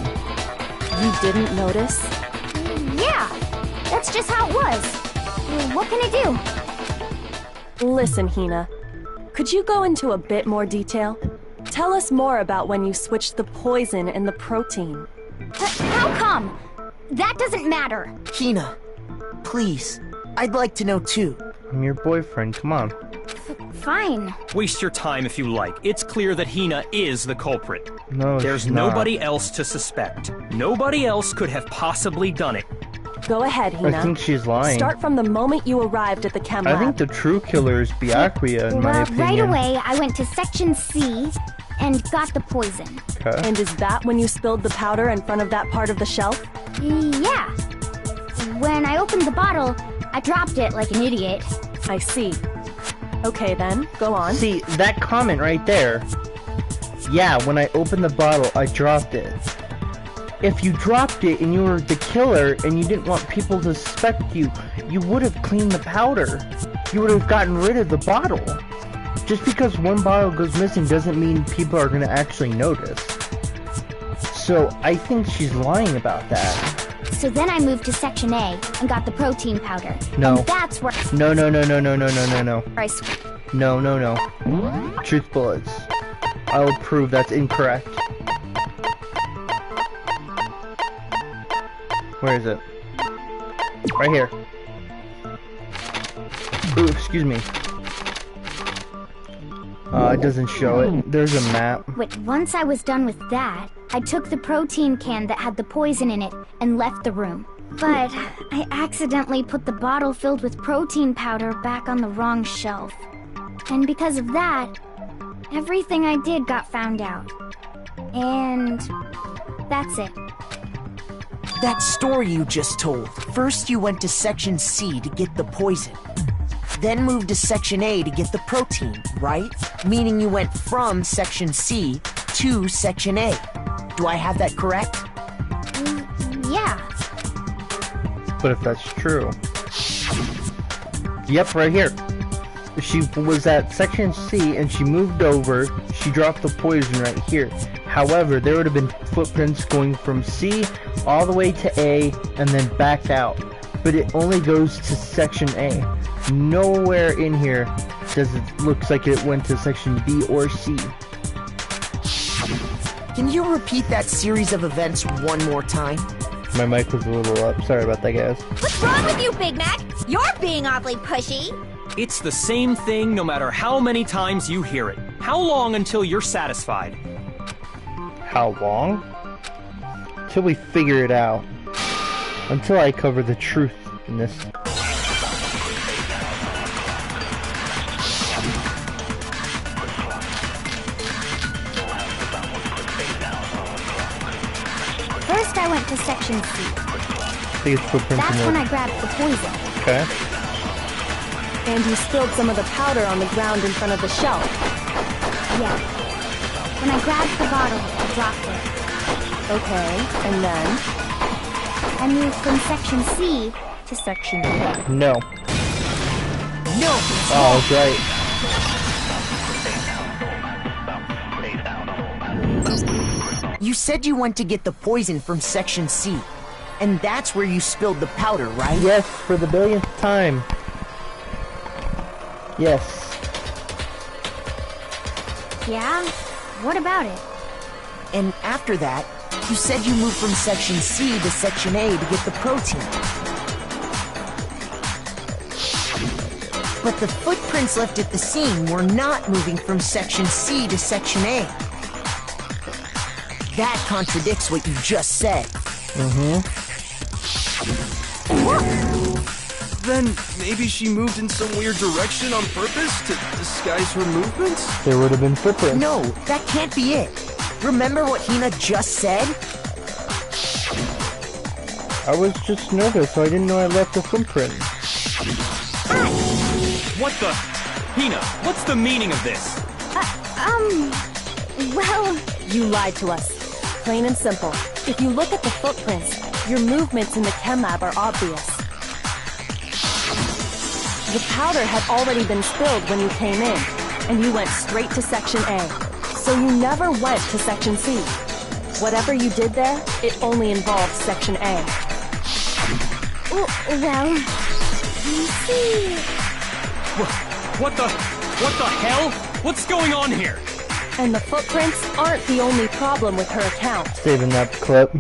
You didn't notice? Yeah, that's just how it was. What can I do? Listen, Hina. Could you go into a bit more detail? Tell us more about when you switched the poison and the protein. How come? That doesn't matter. Hina, please. I'd like to know too. I'm your boyfriend, come on. Fine. Waste your time if you like. It's clear that Hina is the culprit. No, There's she's not. nobody else to suspect. Nobody else could have possibly done it. Go ahead, Hina. I think she's lying. Start from the moment you arrived at the chem I lab. think the true killer is Byakuya, in my opinion. Right away, I went to Section C and got the poison. Okay. And is that when you spilled the powder in front of that part of the shelf? Yeah. When I opened the bottle, I dropped it like an idiot. I see. Okay then, go on. See, that comment right there. Yeah, when I opened the bottle, I dropped it. If you dropped it and you were the killer and you didn't want people to suspect you, you would have cleaned the powder. You would have gotten rid of the bottle. Just because one bottle goes missing doesn't mean people are going to actually notice. So I think she's lying about that. So then I moved to Section A and got the protein powder. No. And that's where No. I No. Truth bullets. I will prove that's incorrect. Where is it? Right here. Ooh, excuse me. It doesn't show it. There's a map. Wait, once I was done with that, I took the protein can that had the poison in it and left the room. But I accidentally put the bottle filled with protein powder back on the wrong shelf. And because of that, everything I did got found out. And that's it. That story you just told. First you went to Section C to get the poison. Then moved to Section A to get the protein, right? Meaning you went from Section C to Section A. Do I have that correct? Yeah. But if that's true... Yep, right here. She was at Section C and she moved over. She dropped the poison right here. However, there would have been footprints going from C all the way to A and then back out. But it only goes to Section A. Nowhere in here does it looks like it went to Section B or C. Can you repeat that series of events one more time? My mic was a little up. Sorry about that, guys. What's wrong with you, Big Mac? You're being awfully pushy. It's the same thing no matter how many times you hear it. How long until you're satisfied? How long? Until we figure it out. Until I cover the truth in this. First I went to Section C. Biggest footprint That's in when the... I grabbed the poison. Okay. And you spilled some of the powder on the ground in front of the shelf. Yeah. When I grabbed the bottle, I dropped it. Okay, and then? I moved from Section C to Section A. No. No! Oh, that's right. You said you went to get the poison from Section C. And that's where you spilled the powder, right? Yes, for the billionth time. Yes. Yeah? What about it? And after that, you said you moved from Section C to Section A to get the protein. But the footprints left at the scene were not moving from Section C to Section A. That contradicts what you just said. Then maybe she moved in some weird direction on purpose to disguise her movements? There would have been footprints. No, that can't be it. Remember what Hina just said? I was just nervous, so I didn't know I left a footprint. What the? Hina, what's the meaning of this? Well... You lied to us. Plain and simple. If you look at the footprints, your movements in the chem lab are obvious. The powder had already been spilled when you came in, and you went straight to Section A. So you never went to Section C. Whatever you did there, it only involved Section A. Well... You see... What the hell? What's going on here? And the footprints aren't the only problem with her account. Saving that clip.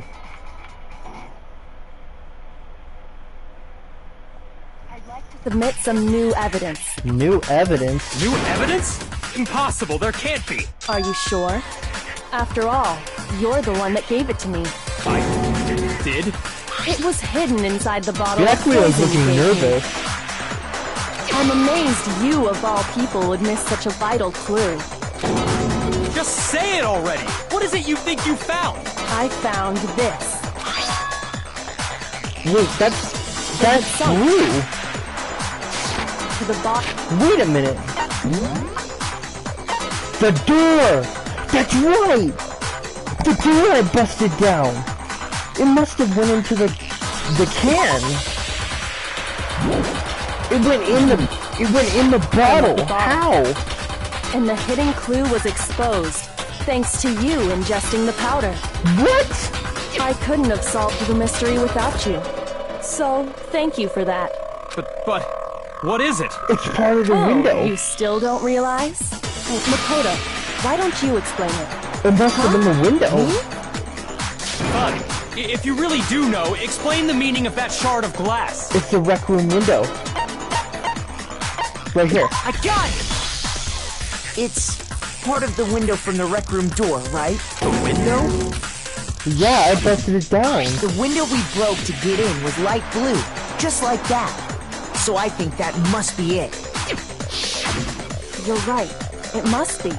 I'd like to submit some new evidence. New evidence? New evidence? Impossible, there can't be. Are you sure? After all, you're the one that gave it to me. I did? It was hidden inside the bottle of Exactly, I was poison you looking gave me. nervous. I'm amazed you, of all people, would miss such a vital clue. Just say it already! What is it you think you found? I found this. Wait, that's sunk. blue. To the bottom. Wait a minute. The door! That's right! The door I busted down! It must have went into the can. It went in the bottle. How? And the hidden clue was exposed, thanks to you ingesting the powder. What? I couldn't have solved the mystery without you. So, thank you for that. But, what is it? It's part of the window. You still don't realize? Makoto, why don't you explain it? It must have been the window. Fine. If you really do know, explain the meaning of that shard of glass. It's the rec room window. Right here. I got it! It's part of the window from the rec room door, right? The window? Yeah, I busted it down. The window we broke to get in was light blue, just like that. So I think that must be it. You're right. It must be.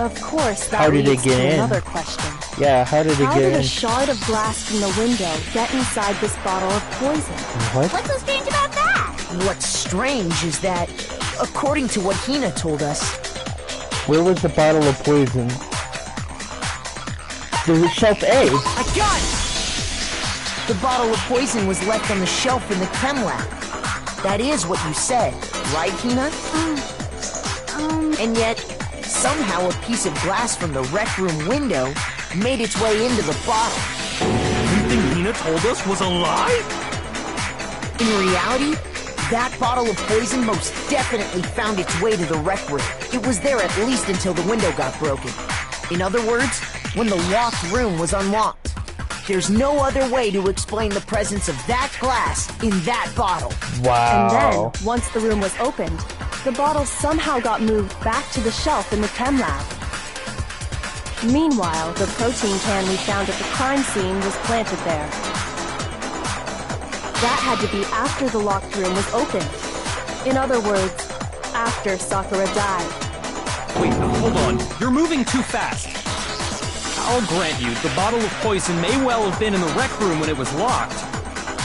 Of course, that How did leads it get to in? another question. Yeah, how did it How get did in? a shard of glass from the window get inside this bottle of poison? What? What's so strange about that? What's strange is that, according to what Hina told us, Where was the bottle of poison? The shelf A. I got it! the bottle of poison was left on the shelf in the chem lab. That is what you said, right, Hina? And yet, somehow a piece of glass from the rec room window made its way into the bottle. Everything Hina told us was a lie? In reality, that bottle of poison most definitely found its way to the rec room. It was there at least until the window got broken. In other words, when the locked room was unlocked. There's no other way to explain the presence of that glass in that bottle. Wow. And then, once the room was opened, the bottle somehow got moved back to the shelf in the chem lab. Meanwhile, the protein can we found at the crime scene was planted there. That had to be after the locked room was opened. In other words, after Sakura died. Wait, hold on. You're moving too fast. I'll grant you, the bottle of poison may well have been in the rec room when it was locked.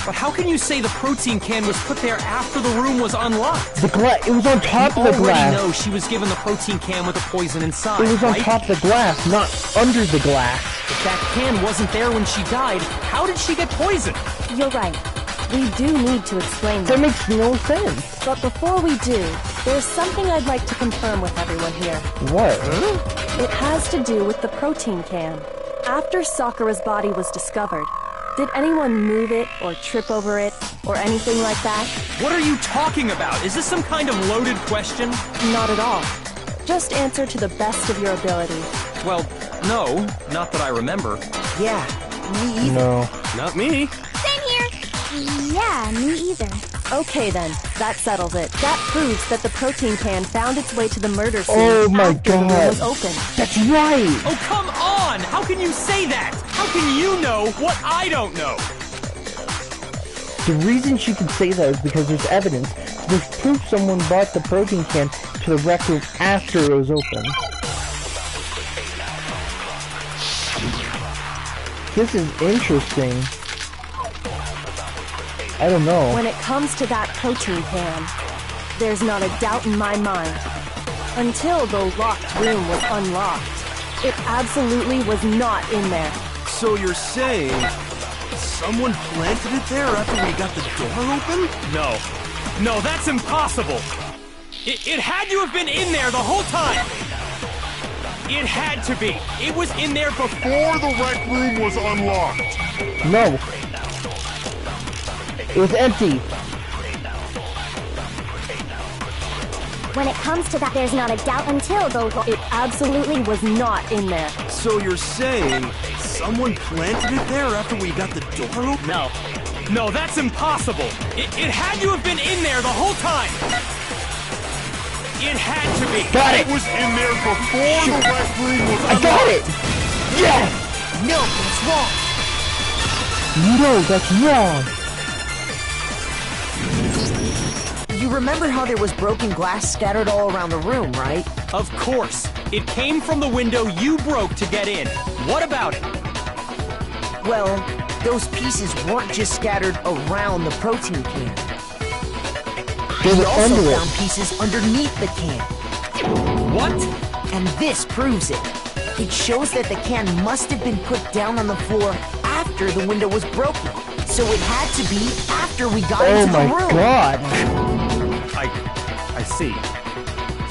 But how can you say the protein can was put there after the room was unlocked? The glass. It was on top You of the already glass. know she was given the protein can with the poison inside, It was on right? top of the glass, not under the glass. If that can wasn't there when she died, how did she get poisoned? You're right. We do need to explain That that. makes no sense. But before we do, there's something I'd like to confirm with everyone here. What? It has to do with the protein can. After Sakura's body was discovered, did anyone move it or trip over it or anything like that? What are you talking about? Is this some kind of loaded question? Not at all. Just answer to the best of your ability. Well, no, not that I remember. Yeah, me either. No. Not me. Same here. Yeah, me either. Okay then, that settles it. That proves that the protein can found its way to the murder scene Oh my after the room God. was open. That's right! Oh, come on! How can you say that? How can you know what I don't know? The reason she can say that is because there's evidence. There's proof someone brought the protein can to the rec room after it was open. This is interesting. I don't know. When it comes to that protein can, there's not a doubt in my mind. Until the locked room was unlocked, it absolutely was not in there. So you're saying someone planted it there after we got the door open? No. No, that's impossible! It had to have been in there the whole time! It had to be! It was in there before the rec room was unlocked! No. It was empty. When it comes to that, there's not a doubt until It absolutely was not in there. So you're saying someone planted it there after we got the door open? No. No, that's impossible! It had to have been in there the whole time! It had to be! Got it! It was in there before the rec room was I got it! Yes! No, that's wrong. No, that's wrong. You remember how there was broken glass scattered all around the room, right? Of course! It came from the window you broke to get in. What about it? Well, those pieces weren't just scattered around the protein can. They We were also under found it. pieces underneath the can. What? And this proves it. It shows that the can must have been put down on the floor after the window was broken. So it had to be after we got Oh into the my room. god. I see.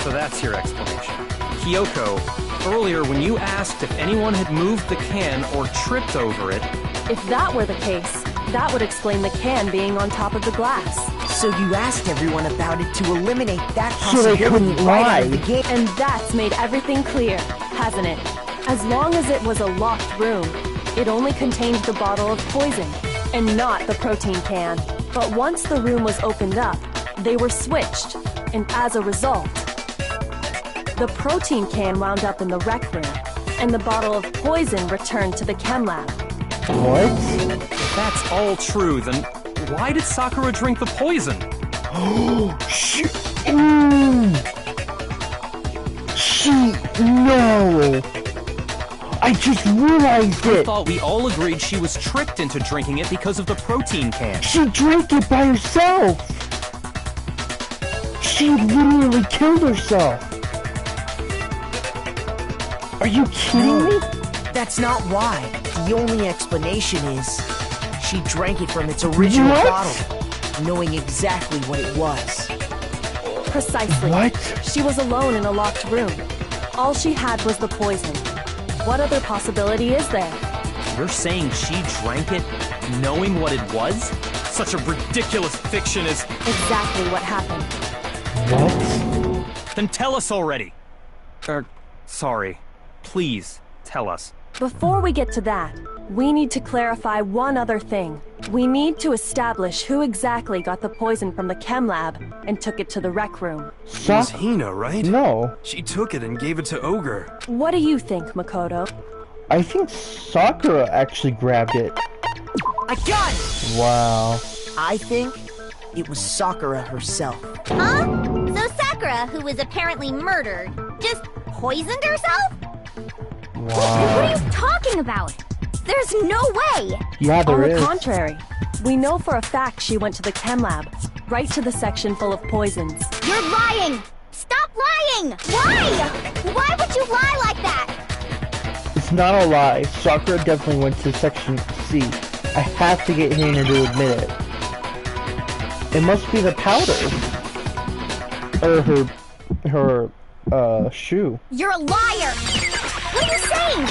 So that's your explanation. Kyoko, earlier when you asked if anyone had moved the can or tripped over it, If that were the case, that would explain the can being on top of the glass. So you asked everyone about it to eliminate that So they possibility couldn't right out of lie. the gate. And that's made everything clear, hasn't it? As long as it was a locked room, it only contained the bottle of poison, and not the protein can. But once the room was opened up, they were switched, and as a result, the protein can wound up in the rec room, and the bottle of poison returned to the chem lab. What? if that's all true, then why did Sakura drink the poison? Shoot. Shoot. No. I just realized I it. thought we all agreed she was tricked into drinking it because of the protein can. She drank it by herself. She literally killed herself. Are you kidding me? That's not why. The only explanation is she drank it from its original What? bottle, knowing exactly what it was. Precisely. What? She was alone in a locked room. All she had was the poison. What other possibility is there? You're saying she drank it knowing what it was? Such a ridiculous fiction is... Exactly what happened. What? Then tell us already. Sorry. Please, tell us. Before we get to that, we need to clarify one other thing. We need to establish who exactly got the poison from the chem lab and took it to the rec room. It was Hina, right? No. She took it and gave it to Ogre. What do you think, Makoto? I think Sakura actually grabbed it. I got it! Wow. I think it was Sakura herself. Huh? So Sakura, who was apparently murdered, just poisoned herself? What Wow. are you talking about? There's no way! Yeah, On there the is. contrary, we know for a fact she went to the chem lab, right to the section full of poisons. You're lying! Stop lying! Why? Why would you lie like that? It's not a lie. Sakura definitely went to section C. I have to get Hina to admit it. It must be the powder. Or her shoe. You're a liar! What are you saying?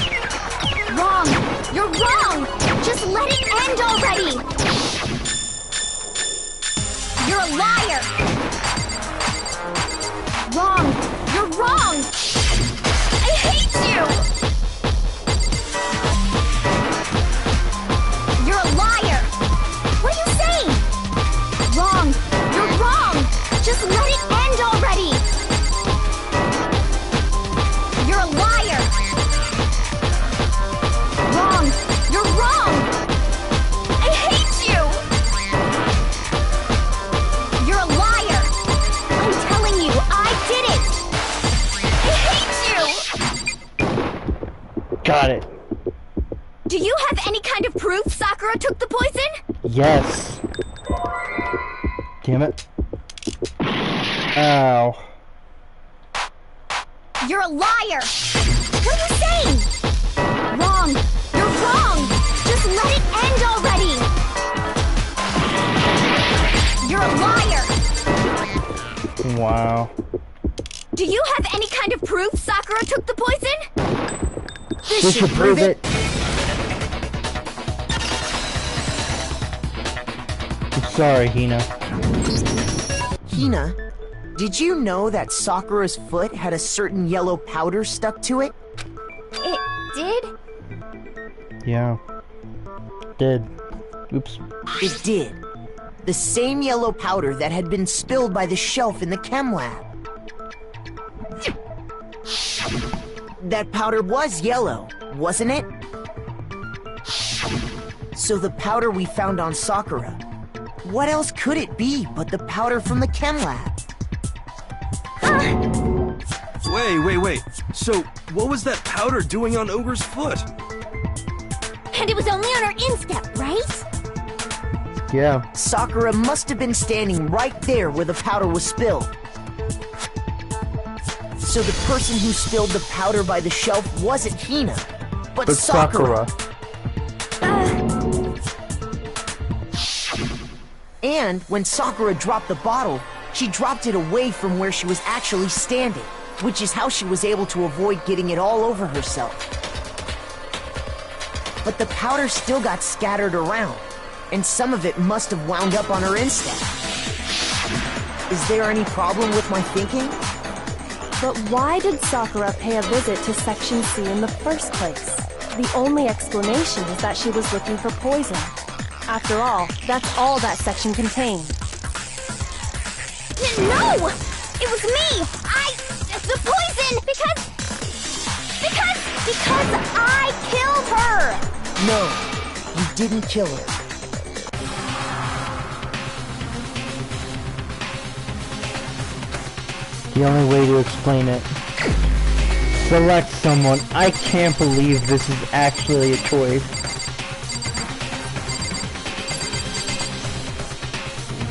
Wrong! You're wrong! Just let it end already! You're a liar! Wrong! You're wrong! got it. Do you have any kind of proof Sakura took the poison? Yes. Damn it. Ow. You're a liar! What are you saying? Wrong! You're wrong! Just let it end already! You're a liar! Wow. Do you have any kind of proof Sakura took the poison? This should prove it. I'm sorry, Hina. Hina, did you know that Sakura's foot had a certain yellow powder stuck to it? It did? Yeah. Did. Oops. It did. The same yellow powder that had been spilled by the shelf in the chem lab. That powder was yellow, wasn't it? So the powder we found on Sakura, what else could it be but the powder from the chem lab? Wait. So, what was that powder doing on Ogre's foot? And it was only on her instep, right? Yeah. Sakura must have been standing right there where the powder was spilled. So the person who spilled the powder by the shelf wasn't Hina, but Sakura. And when Sakura dropped the bottle, she dropped it away from where she was actually standing, which is how she was able to avoid getting it all over herself. But the powder still got scattered around, and some of it must have wound up on her instep. Is there any problem with my thinking? But why did Sakura pay a visit to Section C in the first place? The only explanation is that she was looking for poison. After all, that's all that section contained. No! It was me! The poison! Because I killed her! No, you didn't kill her. The only way to explain it. Select someone. I can't believe this is actually a choice.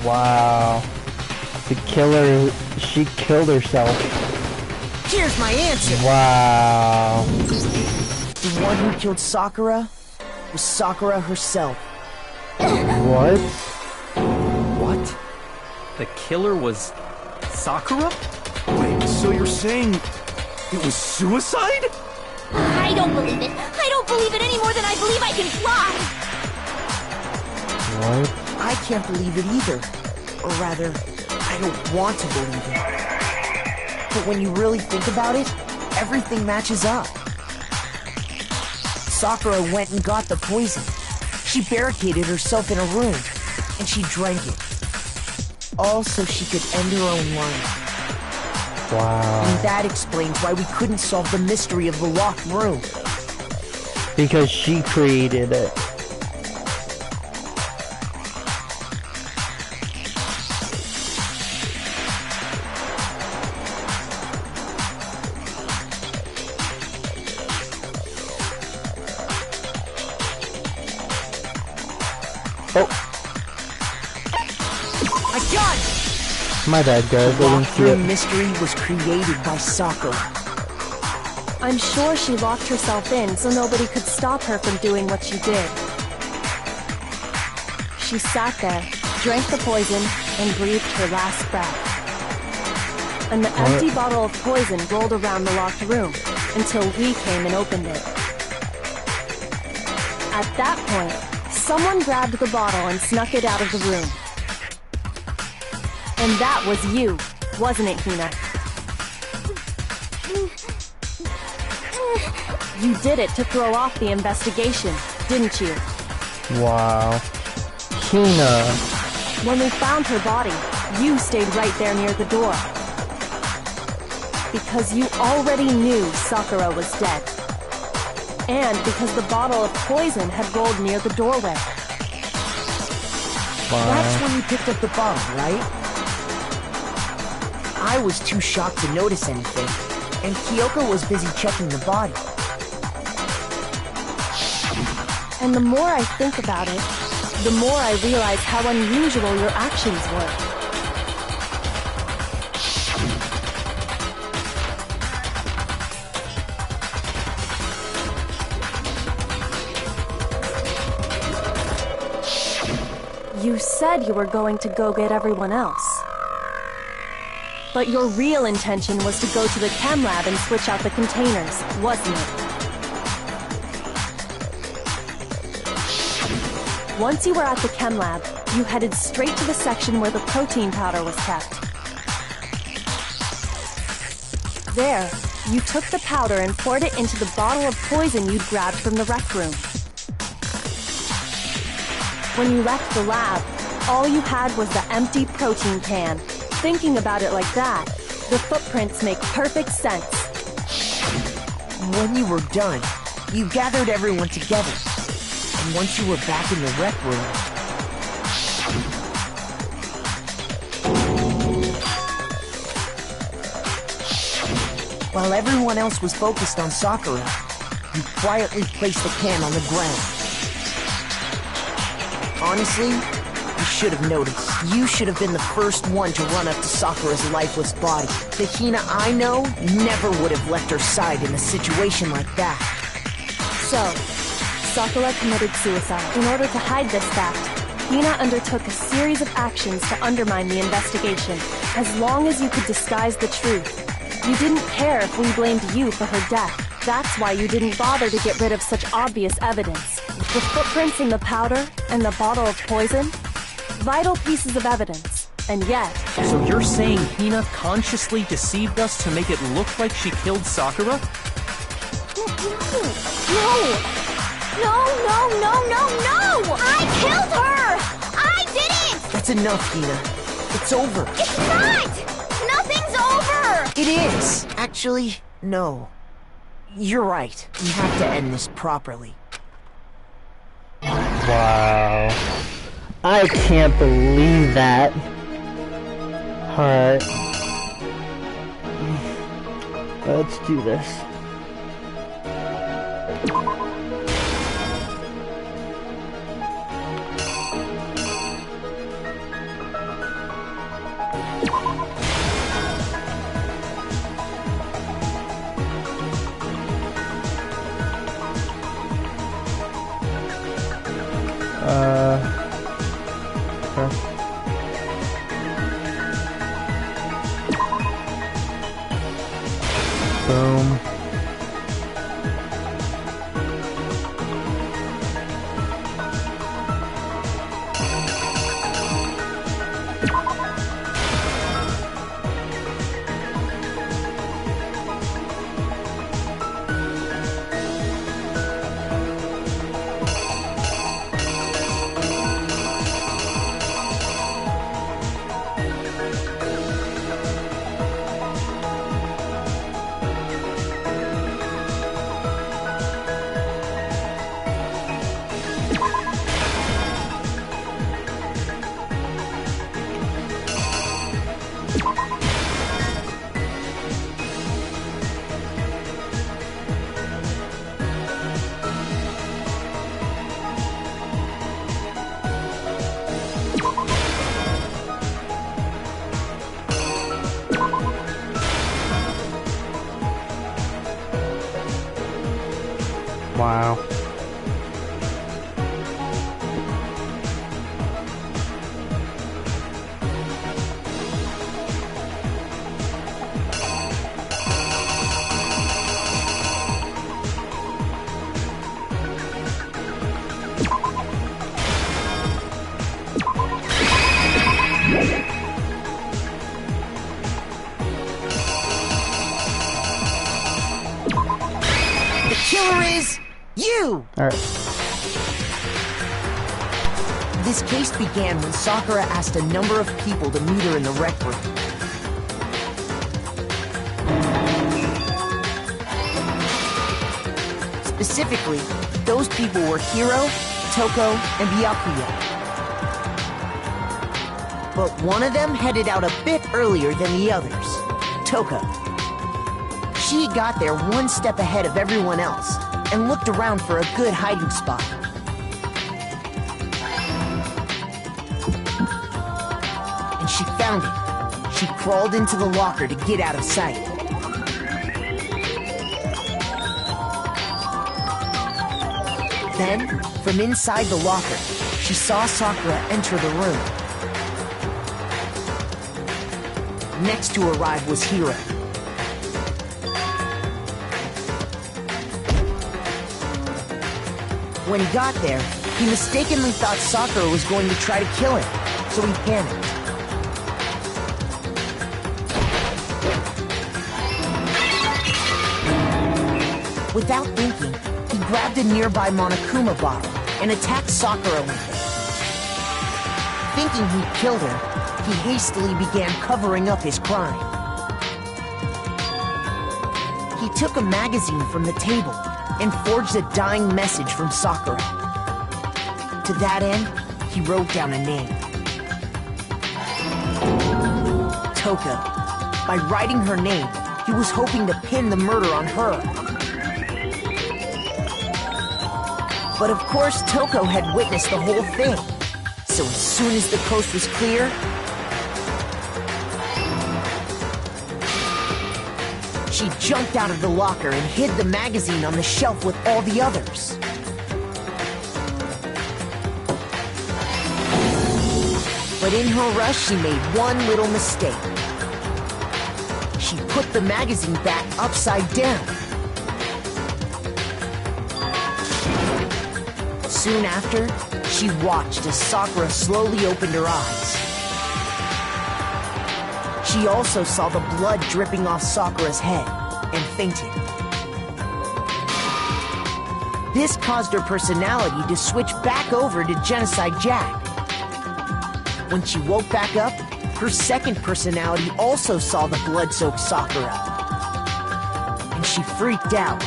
Wow. The killer, she killed herself. Here's my answer. Wow. The one who killed Sakura was Sakura herself. What? What? The killer was Sakura? Wait, so you're saying it was suicide? I don't believe it. I don't believe it any more than I believe I can fly. What? I can't believe it either. Or rather, I don't want to believe it. But when you really think about it, everything matches up. Sakura went and got the poison. She barricaded herself in a room, and she drank it. All so she could end her own life. Wow. And that explains why we couldn't solve the mystery of the locked room. Because she created it. Oh. I got it! My bad, guys. I The didn't locked see room it. mystery was created by Sakura. I'm sure she locked herself in so nobody could stop her from doing what she did. She sat there, drank the poison, and breathed her last breath. And the empty bottle of poison rolled around the locked room until we came and opened it. At that point, someone grabbed the bottle and snuck it out of the room. And that was you, wasn't it, Hina? You did it to throw off the investigation, didn't you? Wow. Hina. When we found her body, you stayed right there near the door. Because you already knew Sakura was dead. And because the bottle of poison had rolled near the doorway. Wow. That's when you picked up the bottle, right? I was too shocked to notice anything, and Kyoko was busy checking the body. And the more I think about it, the more I realize how unusual your actions were. You said you were going to go get everyone else. But your real intention was to go to the chem lab and switch out the containers, wasn't it? Once you were at the chem lab, you headed straight to the section where the protein powder was kept. There, you took the powder and poured it into the bottle of poison you'd grabbed from the rec room. When you left the lab, all you had was the empty protein can. Thinking about it like that, the footprints make perfect sense. When you were done, you gathered everyone together. And once you were back in the rec room... While everyone else was focused on Sakura, you quietly placed the can on the ground. Honestly, you should have noticed. You should have been the first one to run up to Sakura's lifeless body. The Hina I know never would have left her side in a situation like that. So, Sakura committed suicide. In order to hide this fact, Hina undertook a series of actions to undermine the investigation. As long as you could disguise the truth, you didn't care if we blamed you for her death. That's why you didn't bother to get rid of such obvious evidence. The footprints in the powder and the bottle of poison? Vital pieces of evidence. And yet... So you're saying Hina consciously deceived us to make it look like she killed Sakura? No! I killed her! I did it! That's enough, Hina. It's over. It's not! Nothing's over! It is! Actually, no. You're right. We have to end this properly. Wow. I can't believe that. Alright. Let's do this. Okay. Boom. Wow. The killer is... you! Alright. This case began when Sakura asked a number of people to meet her in the rec room. Specifically, those people were Hiro, Toko, and Byakuya. But one of them headed out a bit earlier than the others, Toko. She got there one step ahead of everyone else, and looked around for a good hiding spot. found it, she crawled into the locker to get out of sight. Then, from inside the locker, she saw Sakura enter the room. Next to arrive was Hiro. When he got there, he mistakenly thought Sakura was going to try to kill him, so he panicked. Without thinking, he grabbed a nearby Monokuma bottle and attacked Sakura with it. Thinking he'd killed her, he hastily began covering up his crime. He took a magazine from the table and forged a dying message from Sakura. To that end, he wrote down a name. Toko. By writing her name, he was hoping to pin the murder on her. But of course, Toko had witnessed the whole thing. So as soon as the coast was clear, she jumped out of the locker and hid the magazine on the shelf with all the others. But in her rush, she made one little mistake. She put the magazine back upside down. Soon after, she watched as Sakura slowly opened her eyes. She also saw the blood dripping off Sakura's head and fainted. This caused her personality to switch back over to Genocide Jack. When she woke back up, her second personality also saw the blood-soaked Sakura. And she freaked out.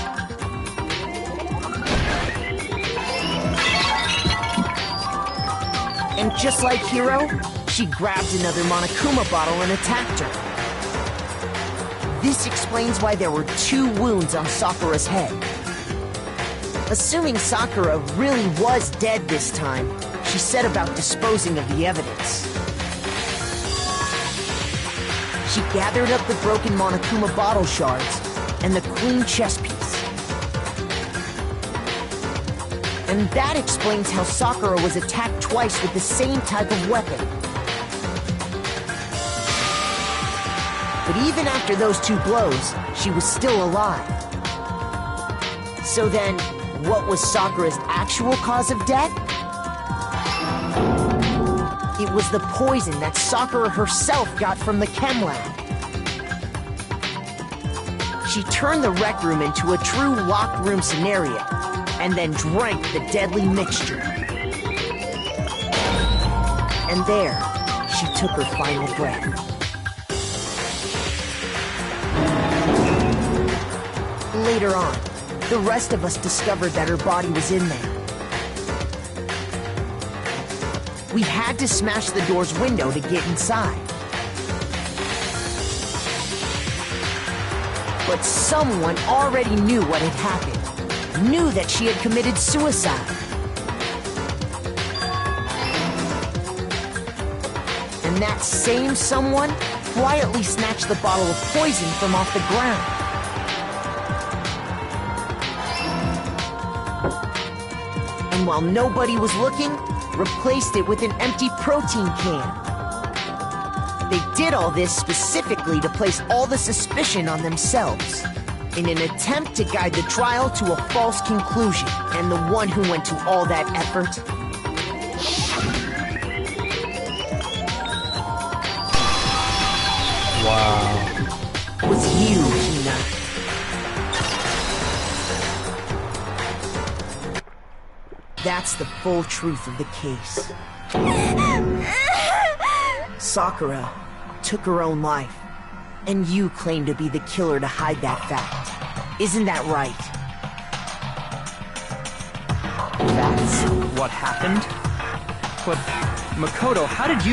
And just like Hiro, she grabbed another Monokuma bottle and attacked her. This explains why there were 2 wounds on Sakura's head. Assuming Sakura really was dead this time, she set about disposing of the evidence. She gathered up the broken Monokuma bottle shards and the queen chess piece. And that explains how Sakura was attacked twice with the same type of weapon. But even after those 2 blows, she was still alive. So then, what was Sakura's actual cause of death? It was the poison that Sakura herself got from the chem lab. She turned the rec room into a true locked room scenario, and then drank the deadly mixture. And there, she took her final breath. Later on, the rest of us discovered that her body was in there. We had to smash the door's window to get inside. But someone already knew what had happened, knew that she had committed suicide. And that same someone quietly snatched the bottle of poison from off the ground. And while nobody was looking, replaced it with an empty protein can. They did all this specifically to place all the suspicion on themselves, in an attempt to guide the trial to a false conclusion. And the one who went to all that effort was you, Hina. That's the full truth of the case. Sakura took her own life, and you claim to be the killer to hide that fact. Isn't that right? That's what happened? But, Makoto, how did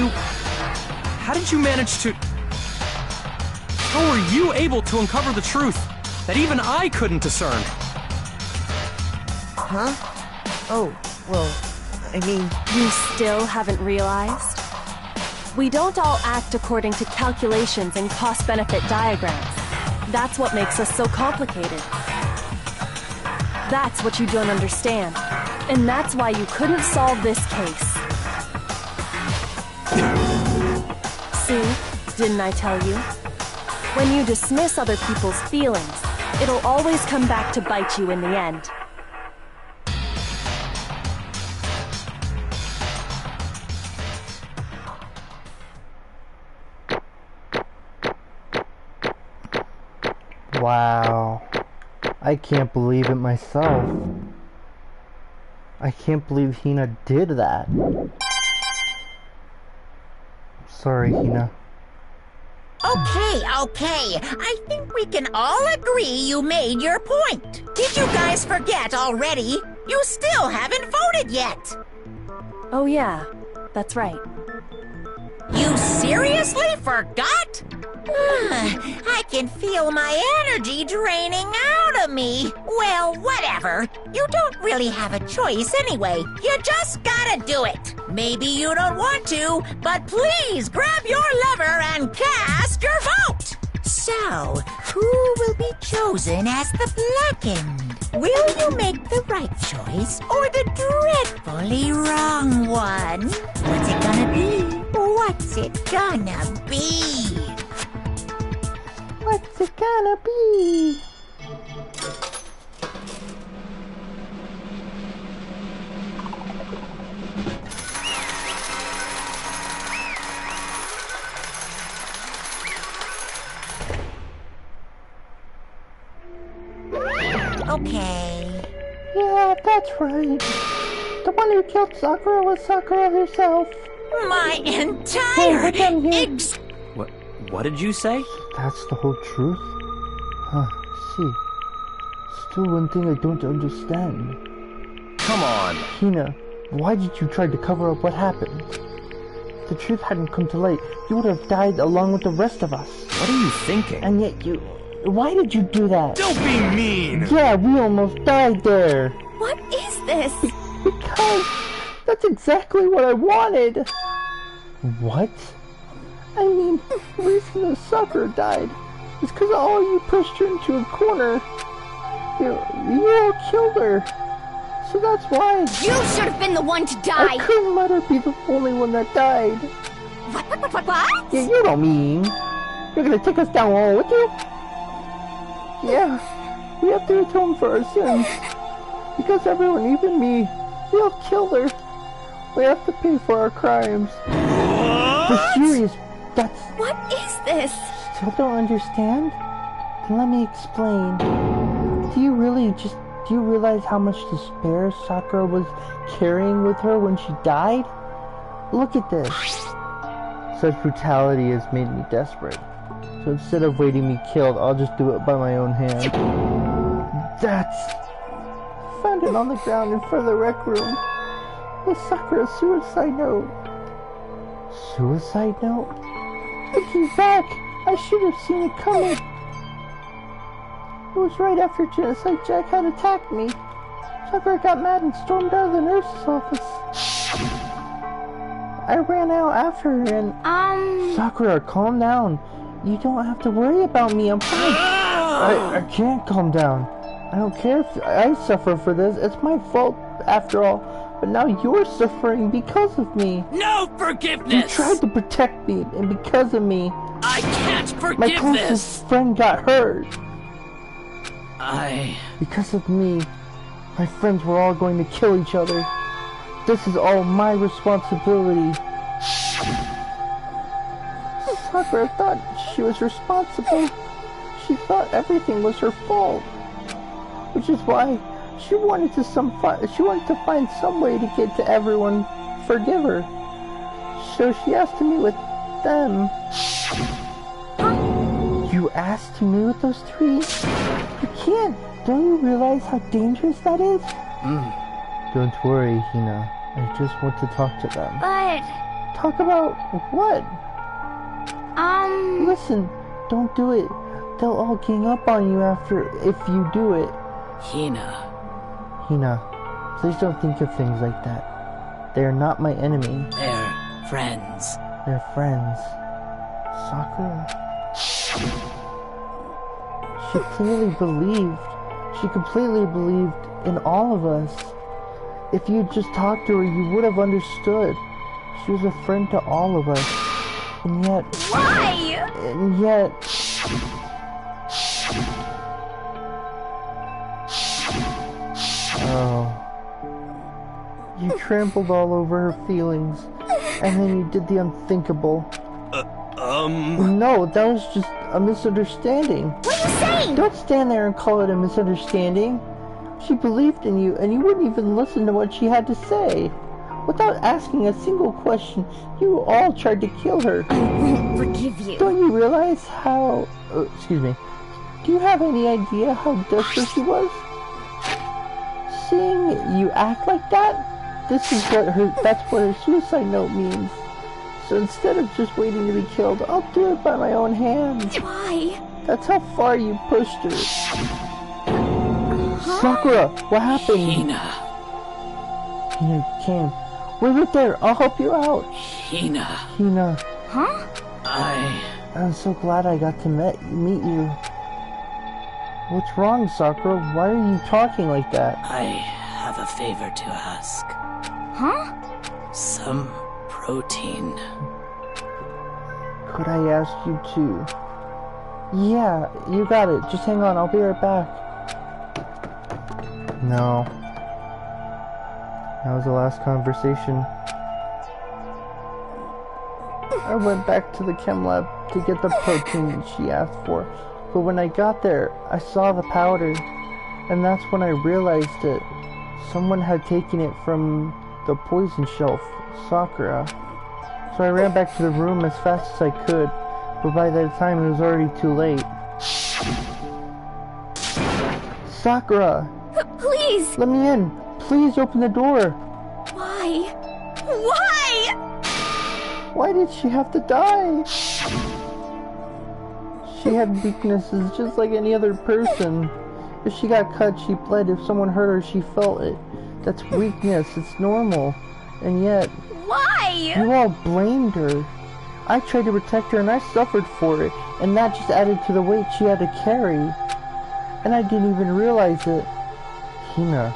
you manage to... How were you able to uncover the truth that even I couldn't discern? Huh? Oh, well, I mean... You still haven't realized? We don't all act according to calculations and cost-benefit diagrams. That's what makes us so complicated. That's what you don't understand. And that's why you couldn't solve this case. See? Didn't I tell you? When you dismiss other people's feelings, it'll always come back to bite you in the end. Wow. I can't believe it myself. I can't believe Hina did that. Sorry, Hina. Okay. I think we can all agree you made your point. Did you guys forget already? You still haven't voted yet. Oh yeah, that's right. You seriously forgot? I can feel my energy draining out of me. Well, whatever. You don't really have a choice anyway. You just gotta do it. Maybe you don't want to, but please grab your lever and cast your vote. So, who will be chosen as the blackened? Will you make the right choice or the dreadfully wrong one? What's it gonna be? What's it gonna be? What's it gonna be? Okay. Yeah, that's right. The one who killed Sakura was Sakura herself. My Hey, entire we're done here. What did you say? That's the whole truth? Huh, see. Still one thing I don't understand. Come on. Hina, why did you try to cover up what happened? If the truth hadn't come to light, you would have died along with the rest of us. What are you thinking? And yet you... Why did you do that? Don't be mean! Yeah, we almost died there. What is this? Because that's exactly what I wanted. What? I mean, the reason the Sakura died is because all you pushed her into a corner. You all killed her. So that's why. You should have been the one to die! I couldn't let her be the only one that died. What? Yeah, you don't mean. You're gonna take us down all with you? Yeah, we have to atone for our sins. Because everyone, even me, we all killed her. We have to pay for our crimes. We're serious. That's... What is this? Still don't understand? Then let me explain. Do you realize how much despair Sakura was carrying with her when she died? Look at this. Such brutality has made me desperate. So instead of waiting me killed, I'll just do it by my own hand. I found it on the ground in front of the rec room. It's Sakura's suicide note. Suicide note? Looking back, I should have seen it coming. It was right after Genocide Jack had attacked me. Sakura got mad and stormed out of the nurse's office. I ran out after her and... Sakura, calm down. You don't have to worry about me, I'm fine. I can't calm down. I don't care if I suffer for this. It's my fault, after all. But now you're suffering because of me. No forgiveness! You tried to protect me, and because of me... I can't forgive my closest friend got hurt. Because of me, my friends were all going to kill each other. This is all my responsibility. Sakura thought she was responsible. She thought everything was her fault. Which is why she wanted to find some way to get to everyone, forgive her. So she asked to meet with them. You asked to meet with those three? You can't. Don't you realize how dangerous that is? Don't worry, Hina. I just want to talk to them. But... Talk about what? Listen, don't do it. They'll all gang up on you if you do it. Hina, please don't think of things like that. They are not my enemy. They're friends. They're friends. Sakura. She completely believed in all of us. If you just talked to her, you would have understood. She was a friend to all of us. And yet... Why? And yet... Oh. You trampled all over her feelings. And then you did the unthinkable. No, that was just a misunderstanding. What are you saying? Don't stand there and call it a misunderstanding. She believed in you, and you wouldn't even listen to what she had to say. Without asking a single question, you all tried to kill her. I won't forgive you. Don't you realize how... excuse me. Do you have any idea how desperate she was? Seeing you act like that, that's what her suicide note means. So instead of just waiting to be killed, I'll do it by my own hands. Why? That's how far you pushed her. Sakura, what happened? Hina, You came. Wait right there, I'll help you out. Hina, Huh? I'm so glad I got to meet you. What's wrong, Sakura? Why are you talking like that? I have a favor to ask. Huh? Some protein. Could I ask you to... Yeah, you got it. Just hang on, I'll be right back. No. That was the last conversation. I went back to the chem lab to get the protein she asked for. But when I got there, I saw the powder. And that's when I realized that someone had taken it from the poison shelf, Sakura. So I ran back to the room as fast as I could. But by that time it was already too late. Sakura! Please! Let me in! Please open the door! Why? Why? Why did she have to die? She had weaknesses just like any other person. If she got cut, she bled. If someone hurt her, she felt it. That's weakness. It's normal. And yet... Why? You all blamed her. I tried to protect her and I suffered for it. And that just added to the weight she had to carry. And I didn't even realize it. Hina.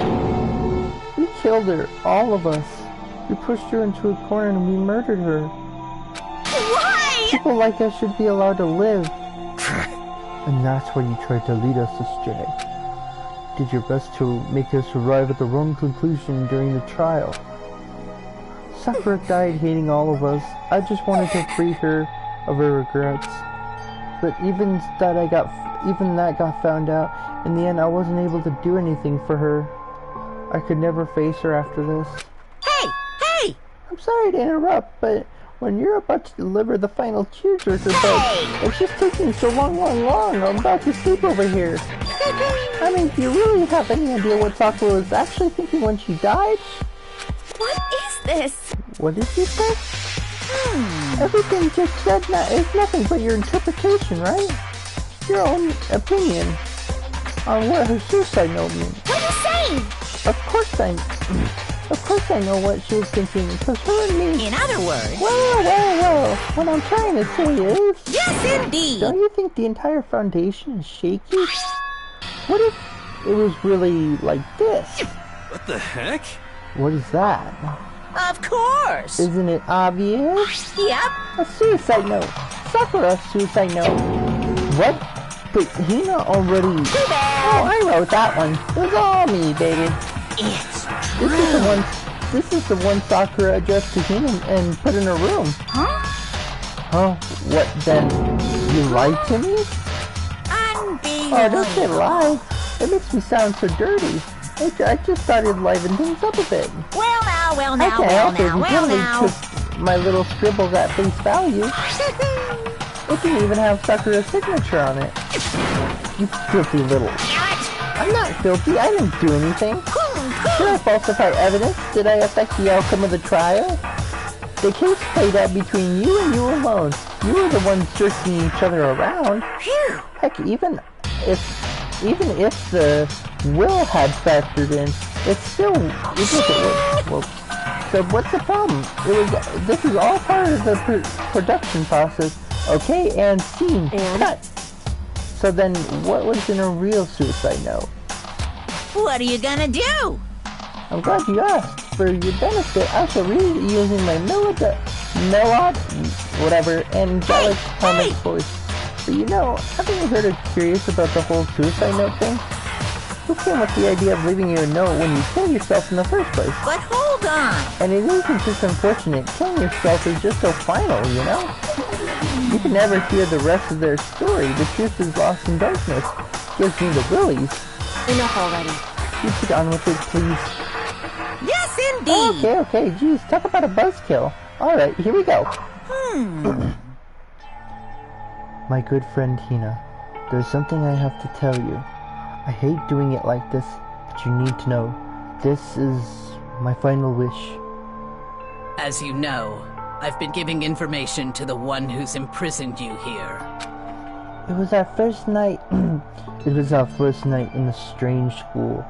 We killed her. All of us. We pushed her into a corner and we murdered her. Why? People like us should be allowed to live. And that's why you tried to lead us astray. Did your best to make us arrive at the wrong conclusion during the trial. Sakura died hating all of us. I just wanted to free her of her regrets. But even that got found out. In the end, I wasn't able to do anything for her. I could never face her after this. Hey! I'm sorry to interrupt, but when you're about to deliver the final tearjerker, but it's just taking so long. I'm about to sleep over here. I mean, do you really have any idea what Sakura was actually thinking when she died? What is this? What did you say? Everything you just said is nothing but your interpretation, right? Your own opinion on what her suicide note means. What are you saying? Of course I know what she was thinking, because her and me... In other words... Well, what I'm trying to say is... Yes, indeed! Don't you think the entire foundation is shaky? What if it was really like this? What the heck? What is that? Of course! Isn't it obvious? Yep. A suicide note. Sakura's suicide note. What? But Hina already... Too bad! Oh, I wrote that one. It was all me, baby. It's This is the one Sakura addressed to Hina and put in her room. Huh? What then? You lied to me? unbelievable. Oh, don't say lie. It makes me sound so dirty. I just started liven things up a bit. Well now, I can't help it. You totally took my little scribbles at face value. It didn't even have Sakura's signature on it. You filthy little... I'm not filthy. I didn't do anything. Did I falsify evidence? Did I affect the outcome of the trial? The case played out between you and you alone. You were the ones jerking each other around. Heck, even if the will had factored in, it's still... Well, So what's the problem? This is all part of the production process. Okay, and scene. And? Cut. So then, what was in a real suicide note? What are you gonna do? I'm glad you asked. For your benefit, I shall read it using my angelic comic voice. But you know, haven't you heard or curious about the whole suicide note thing? Who came with the idea of leaving you a note when you killed yourself in the first place? But hold on. And it isn't just unfortunate, killing yourself is just so final, you know? You can never hear the rest of their story. The truth is lost in darkness. Gives me the willies. Enough already. You get on with it, please. Yes, indeed. Okay, geez, talk about a buzzkill. Alright, here we go. My good friend Hina, there's something I have to tell you. I hate doing it like this, but you need to know. This is my final wish. As you know, I've been giving information to the one who's imprisoned you here. It was our first night in the strange school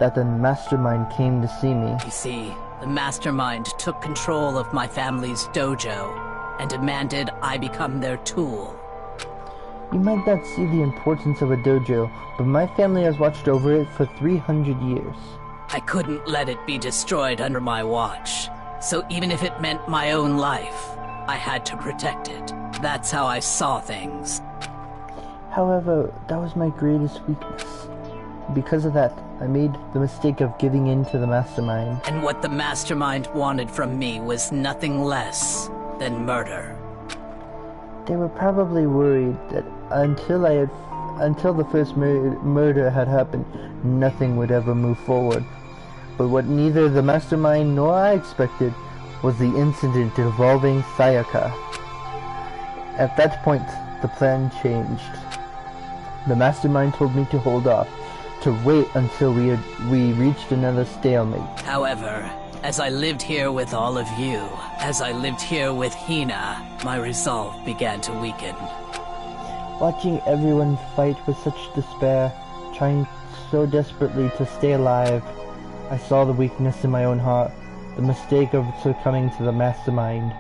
that the mastermind came to see me. You see, the mastermind took control of my family's dojo and demanded I become their tool. You might not see the importance of a dojo, but my family has watched over it for 300 years. I couldn't let it be destroyed under my watch, so even if it meant my own life, I had to protect it. That's how I saw things. However, that was my greatest weakness. Because of that, I made the mistake of giving in to the mastermind. And what the mastermind wanted from me was nothing less than murder. They were probably worried that until the first murder had happened, nothing would ever move forward. But what neither the mastermind nor I expected was the incident involving Sayaka. At that point, the plan changed. The mastermind told me to hold off, to wait until we reached another stalemate. However, as I lived here with all of you, as I lived here with Hina, my resolve began to weaken. Watching everyone fight with such despair, trying so desperately to stay alive, I saw the weakness in my own heart, the mistake of succumbing to the mastermind.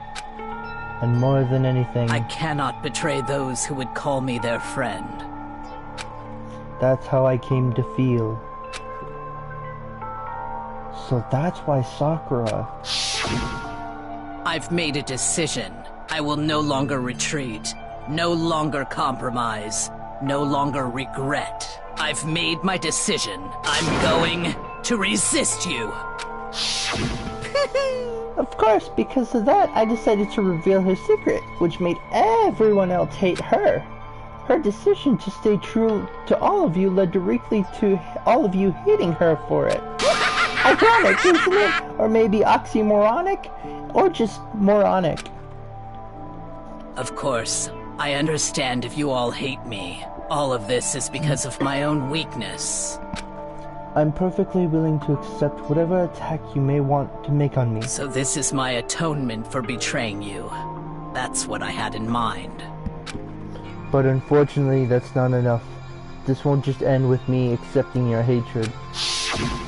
And more than anything, I cannot betray those who would call me their friend. That's how I came to feel. So that's why Sakura... I've made a decision. I will no longer retreat, no longer compromise, no longer regret. I've made my decision. I'm going to resist you. Of course, because of that, I decided to reveal her secret, which made everyone else hate her. Her decision to stay true to all of you led directly to all of you hating her for it. Ironic, isn't it? Or maybe oxymoronic? Or just moronic. Of course, I understand if you all hate me. All of this is because of my own weakness. I'm perfectly willing to accept whatever attack you may want to make on me. So this is my atonement for betraying you. That's what I had in mind. But unfortunately, that's not enough. This won't just end with me accepting your hatred.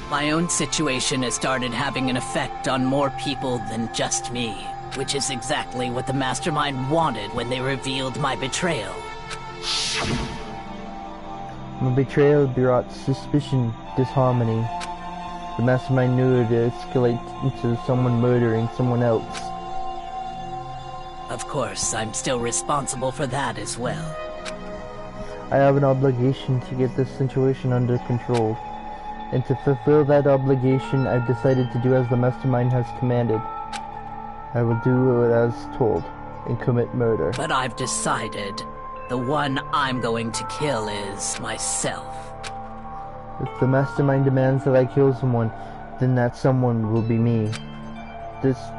My own situation has started having an effect on more people than just me, which is exactly what the mastermind wanted when they revealed my betrayal. My betrayal brought suspicion, disharmony. The mastermind knew it would escalate into someone murdering someone else. Of course, I'm still responsible for that as well. I have an obligation to get this situation under control. And to fulfill that obligation, I've decided to do as the mastermind has commanded. I will do as told and commit murder. But I've decided the one I'm going to kill is myself. If the mastermind demands that I kill someone, then that someone will be me.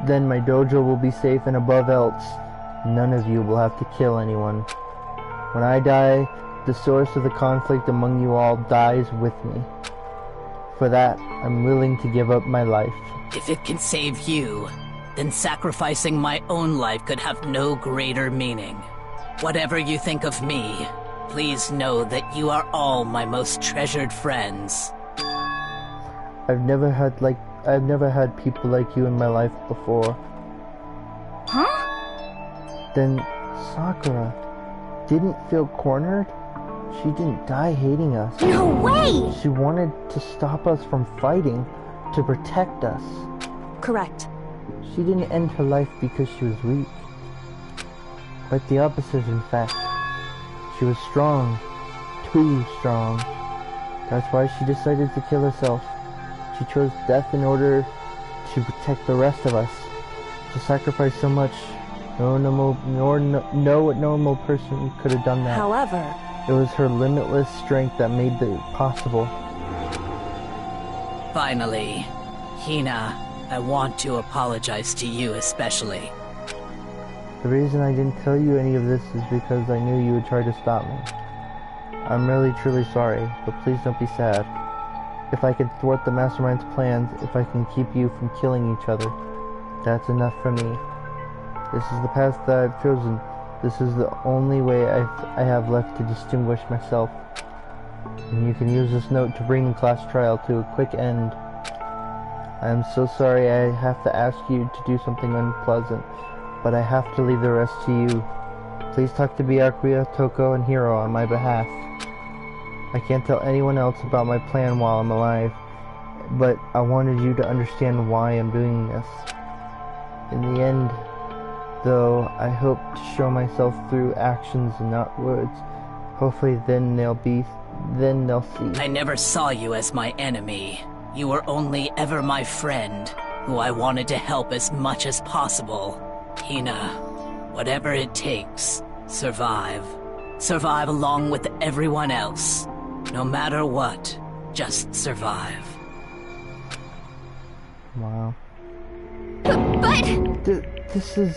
Then my dojo will be safe, and above else, none of you will have to kill anyone. When I die, the source of the conflict among you all dies with me. For that, I'm willing to give up my life. If it can save you, then sacrificing my own life could have no greater meaning. Whatever you think of me, please know that you are all my most treasured friends. I've never had I've never had people like you in my life before. Huh? Then Sakura didn't feel cornered. She didn't die hating us. No way! She wanted to stop us from fighting, to protect us. Correct. She didn't end her life because she was weak. Quite the opposite, in fact. She was strong. Too strong. That's why she decided to kill herself. She chose death in order to protect the rest of us. To sacrifice so much, no normal person could have done that. However, it was her limitless strength that made it possible. Finally, Hina, I want to apologize to you especially. The reason I didn't tell you any of this is because I knew you would try to stop me. I'm really truly sorry, but please don't be sad. If I can thwart the Mastermind's plans, if I can keep you from killing each other, that's enough for me. This is the path that I've chosen. This is the only way I have left to distinguish myself. And you can use this note to bring the class trial to a quick end. I am so sorry I have to ask you to do something unpleasant, but I have to leave the rest to you. Please talk to Byakuya, Toko, and Hiro on my behalf. I can't tell anyone else about my plan while I'm alive, but I wanted you to understand why I'm doing this. In the end, though, I hope to show myself through actions and not words. Hopefully then they'll see. I never saw you as my enemy. You were only ever my friend, who I wanted to help as much as possible. Hina, whatever it takes, survive. Survive along with everyone else. No matter what, just survive. Wow. But... This is...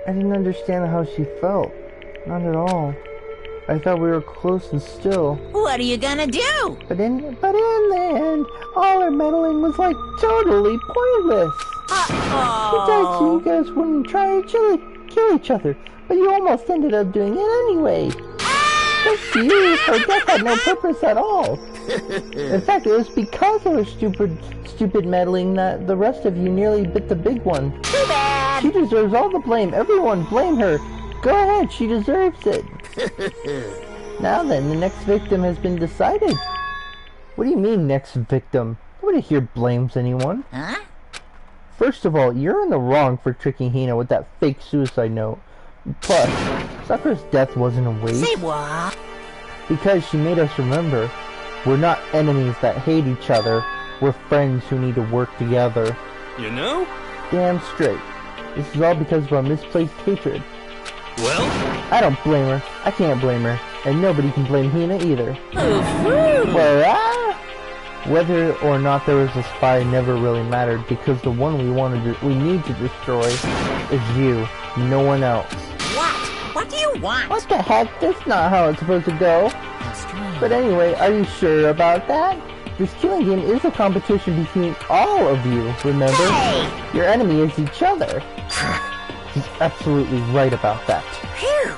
I didn't understand how she felt. Not at all. I thought we were close and still. What are you gonna do? But in the end, all our meddling was like totally pointless. Besides, you guys wouldn't try to kill each other, but you almost ended up doing it anyway. Thanks to you, her death had no purpose at all. In fact, it was because of her stupid meddling that the rest of you nearly bit the big one. Too bad. She deserves all the blame. Everyone blame her. Go ahead, she deserves it. Now then, the next victim has been decided. What do you mean, next victim? Nobody here blames anyone. Huh? First of all, you're in the wrong for tricking Hina with that fake suicide note. Plus, Sakura's death wasn't a waste. Say what? Because she made us remember, we're not enemies that hate each other. We're friends who need to work together. You know? Damn straight. This is all because of our misplaced hatred. Well? I don't blame her. I can't blame her. And nobody can blame Hina either. Well, whether or not there was a spy never really mattered, because the one we need to destroy is you, no one else. What? What do you want? What the heck? That's not how it's supposed to go. That's true. But anyway, are you sure about that? This killing game is a competition between all of you, remember? Hey! Your enemy is each other. He's absolutely right about that. Phew!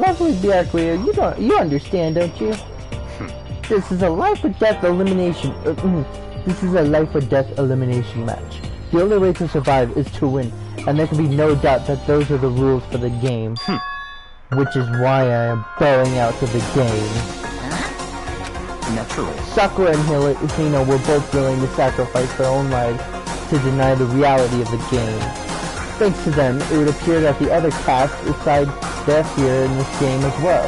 Lovely Byakuya, you understand, don't you? This is a life or death elimination. This is a life or death elimination match. The only way to survive is to win, and there can be no doubt that those are the rules for the game. Which is why I am bowing out of the game. Naturally. Sakura and Hina were both willing to sacrifice their own lives to deny the reality of the game. Thanks to them, it would appear that the other cast decide their fear in this game as well.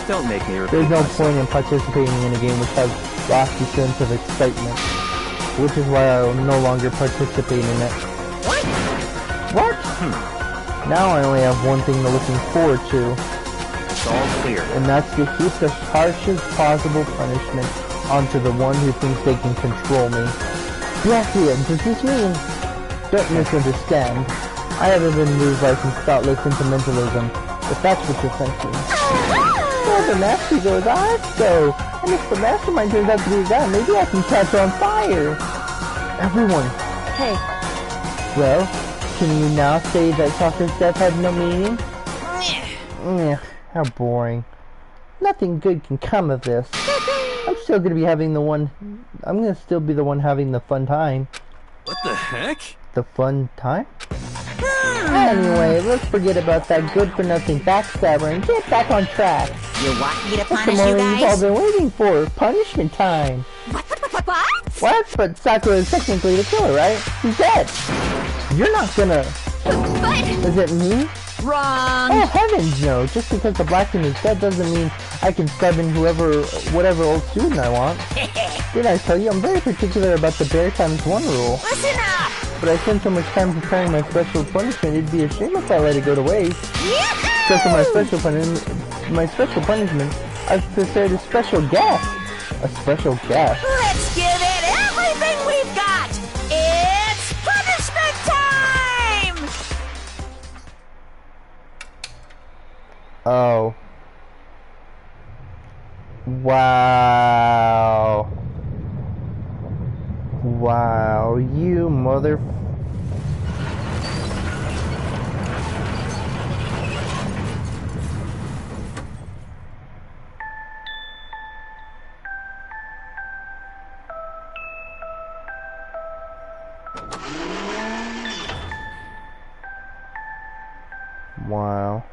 Don't make me repeat There's no myself. point in participating in a game which has lost the sense of excitement, which is why I will no longer participate in it. What? What? Now I only have one thing to looking forward to, It's all clear. and that's to heap the harshest possible punishment onto the one who thinks they can control me. Byakuya, does this mean... Don't misunderstand. I haven't been moved by some thoughtless sentimentalism, if that's what you're thinking. Well, the master goes, I go. And if the mastermind turns out to be a guy, maybe I can catch on fire. Everyone. Hey, Well, can you now say that Sakura's death had no meaning? How boring. Nothing good can come of this. I'm still gonna be having I'm gonna still be the one having the fun time. What the heck? The fun time? Anyway, let's forget about that good-for-nothing backstabber and get back on track. You want me to That's the punish you moment you've all guys? been waiting for. Punishment time. What? But Sakura is technically the killer, right? He's dead. You're not gonna... But... Is it me? Wrong. Oh, heavens no. Just because the black team is dead doesn't mean I can sub in whatever old student I want. Did I tell you? I'm very particular about the bear times 1 rule. Listen up. But I spent so much time preparing my special punishment, it'd be a shame if I let it go to waste. So for my special punishment, I've prepared a special guest. A special guest. Let's give it everything we've got. It's punishment time. Oh. Wow. Wow, you mother... Wow.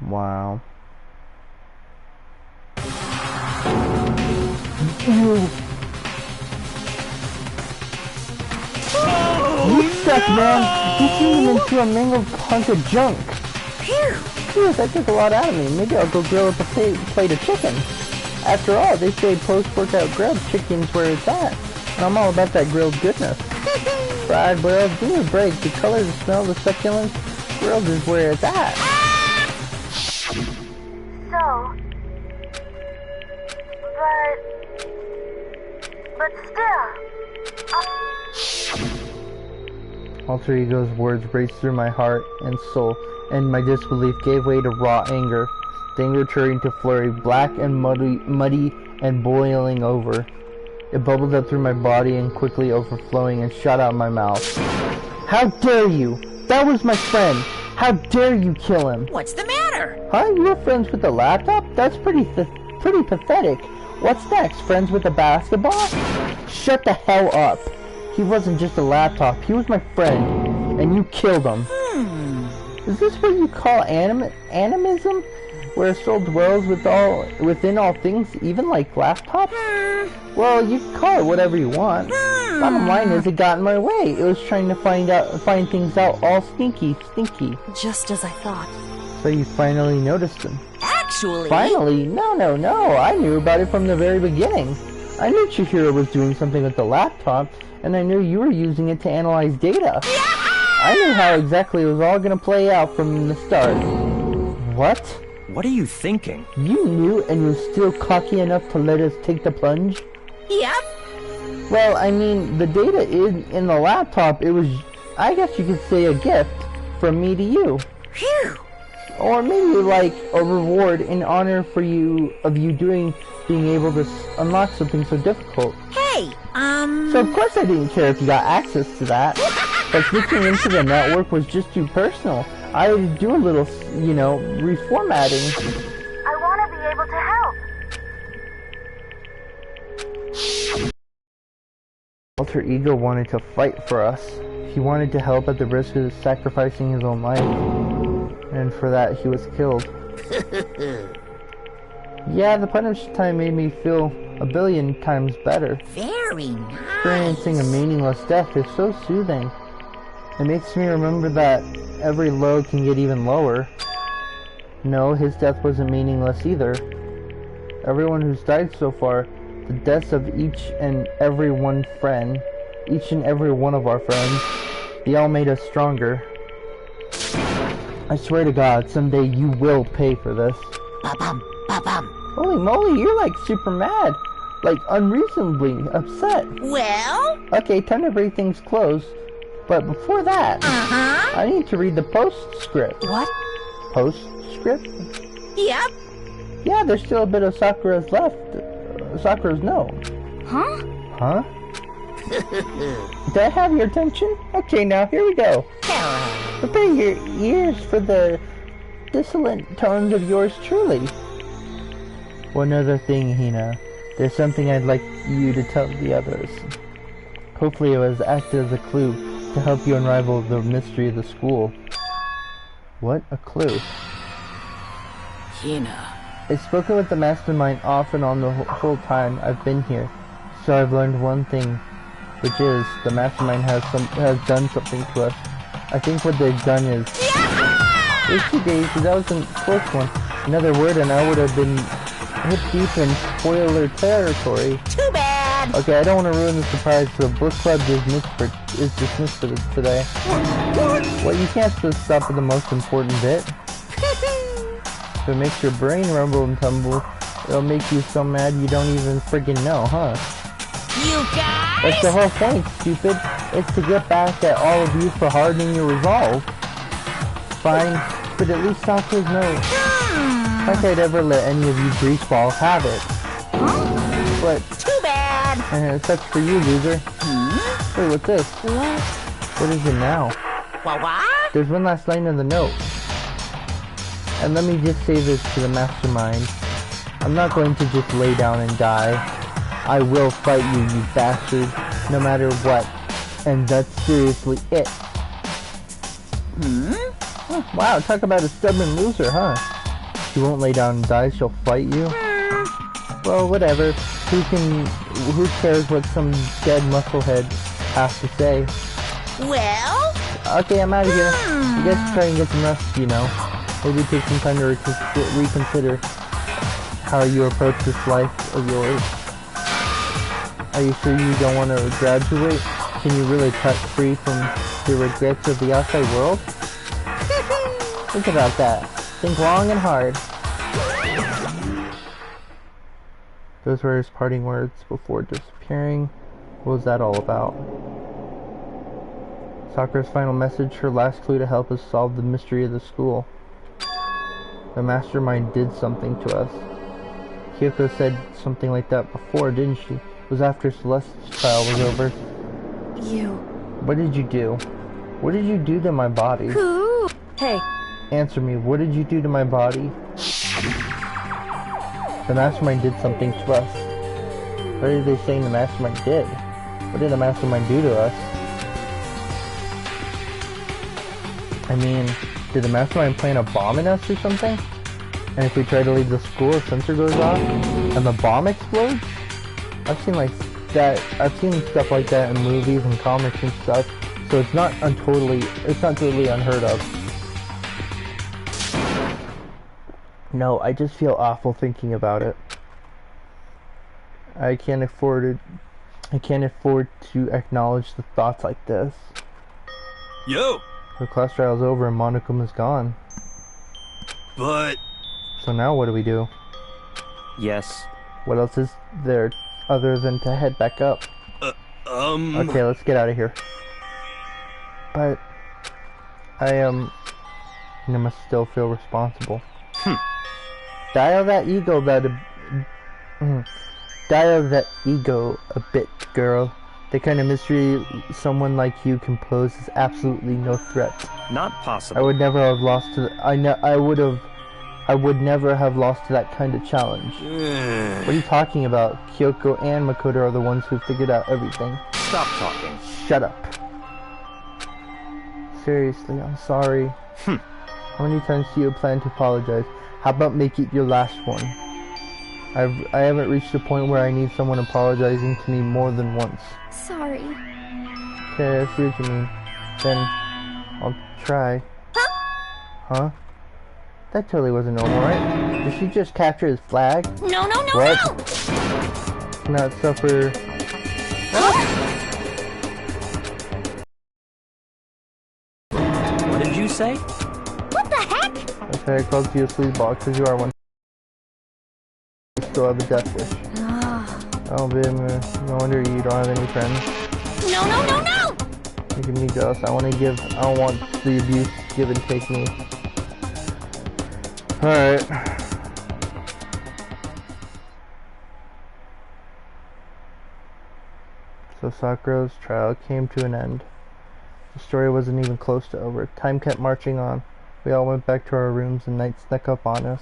Wow. You suck, man! You turned him into a mangled hunk of junk! Phew, that took a lot out of me. Maybe I'll go grill up a plate of chicken. After all, they say post-workout grilled chicken's where it's at. And I'm all about that grilled goodness. Fried, boiled, give me a break. The color, the smell, the succulence, grilled is where it's at. But still... Alter Ego's words raced through my heart and soul, and my disbelief gave way to raw anger. The anger turned to flurry, black and muddy and boiling over. It bubbled up through my body and quickly overflowing and shot out my mouth. How dare you! That was my friend! How dare you kill him? What's the matter? Huh? You were friends with a laptop? That's pretty pathetic. What's next? Friends with a basketball? Shut the hell up. He wasn't just a laptop. He was my friend. And you killed him. Is this what you call animism? Where a soul dwells within all things, even like laptops? Well, you can call it whatever you want. Bottom line is, it got in my way. It was trying to find things out all stinky. Just as I thought. So you finally noticed them. Actually... Finally? No. I knew about it from the very beginning. I knew Chihiro was doing something with the laptop, and I knew you were using it to analyze data. I knew how exactly it was all gonna play out from the start. What? What are you thinking? You knew and you're still cocky enough to let us take the plunge? Yep. Well, I mean, the data in the laptop, it was, I guess you could say, a gift from me to you. Phew. Or maybe like a reward in honor for being able to unlock something so difficult. Hey, So of course I didn't care if you got access to that. But switching into the network was just too personal. I had to do a little, reformatting. I want to be able to help. Alter Ego wanted to fight for us. He wanted to help at the risk of sacrificing his own life. And for that, he was killed. Yeah, the punishment time made me feel a billion times better. very nice. Experiencing a meaningless death is so soothing. It makes me remember that every low can get even lower. No, his death wasn't meaningless either. Everyone who's died so far, the deaths of each and every one of our friends, they all made us stronger. I swear to God, someday you will pay for this. Ba-bum, ba-bum. Holy moly, you're like super mad. like, unreasonably upset. Well? Okay, time to break things close. But before that, I need to read the postscript. What? Postscript? Yep. Yeah, there's still a bit of Sakura's left. Sakura's note. Huh? Huh? Did I have your attention? Okay, now here we go. Prepare your ears for the dissonant tones of yours truly. One other thing, Hina. There's something I'd like you to tell the others. Hopefully it was acted as a clue to help you unravel the mystery of the school. What? A clue? Hina. I've spoken with the mastermind off and on the whole time I've been here, so I've learned one thing, which is the mastermind has done something to us. I think what they've done is... Oopsie daisy, that was a close one. Another word and I would have been hip deep in spoiler territory. Too bad. Okay, I don't want to ruin the surprise, so book club is dismissed for today. Well, you can't just stop at the most important bit. If it makes your brain rumble and tumble, it'll make you so mad you don't even friggin' know, huh? You guys? That's the whole point, stupid. It's to get back at all of you for hardening your resolve. Fine, but at least Sakura's note. Like I'd ever let any of you greaseballs have it. But... Too bad. Sucks for you, loser. Wait, what's this? What is it now? What? There's one last line in the note. And let me just say this to the mastermind. I'm not going to just lay down and die. I will fight you, you bastard, no matter what. And that's seriously it. Oh, wow, talk about a stubborn loser, huh? She won't lay down and die, she'll fight you? Well, whatever. Who cares what some dead musclehead has to say? Well? Okay, I'm out of here. You guys try and get some rest, you know. Maybe take some time to reconsider how you approach this life of yours. Are you sure you don't want to graduate? Can you really cut free from the regrets of the outside world? Think about that. Think long and hard. Those were his parting words before disappearing. What was that all about? Sakura's final message, her last clue to help us solve the mystery of the school. The mastermind did something to us. Kyoko said something like that before, didn't she? It was after Celeste's trial was over. You. What did you do? What did you do to my body? Who? Hey. Answer me, what did you do to my body? The mastermind did something to us. What are they saying the mastermind did? What did the mastermind do to us? I mean, did the mastermind plan a bomb in us or something? And if we try to leave the school, a sensor goes off and the bomb explodes? I've seen stuff like that in movies and comics and stuff, so it's not totally unheard of. No, I just feel awful thinking about it. I can't afford to acknowledge the thoughts like this. Yo! The class trial's over and Monocum is gone. But... So now what do we do? Yes. What else is there other than to head back up? Okay, let's get out of here. But... I must still feel responsible. Dial that ego a bit, girl. The kind of mystery someone like you can pose is absolutely no threat. Not possible. I would never have lost to I would never have lost to that kind of challenge. What are you talking about? Kyoko and Makoto are the ones who figured out everything. Stop talking. Shut up. Seriously, I'm sorry. How many times do you plan to apologize? How about make it your last one? I haven't reached the point where I need someone apologizing to me more than once. Sorry. Okay, I see what you mean. Then, I'll try. Huh? That totally wasn't normal, right? Did she just capture his flag? No. What? Not suffer... What did you say? What the heck? Okay, I called you a sleazeball because you are one. You still have a death wish. Oh, Bim, no wonder you don't have any friends. No, no, no, no! Making me jealous. I don't want the abuse give and take me. Alright. So Sakura's trial came to an end. The story wasn't even close to over. Time kept marching on. We all went back to our rooms and night snuck up on us.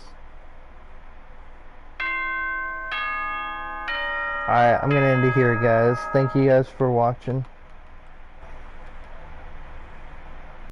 Alright, I'm gonna end it here, guys. Thank you guys for watching.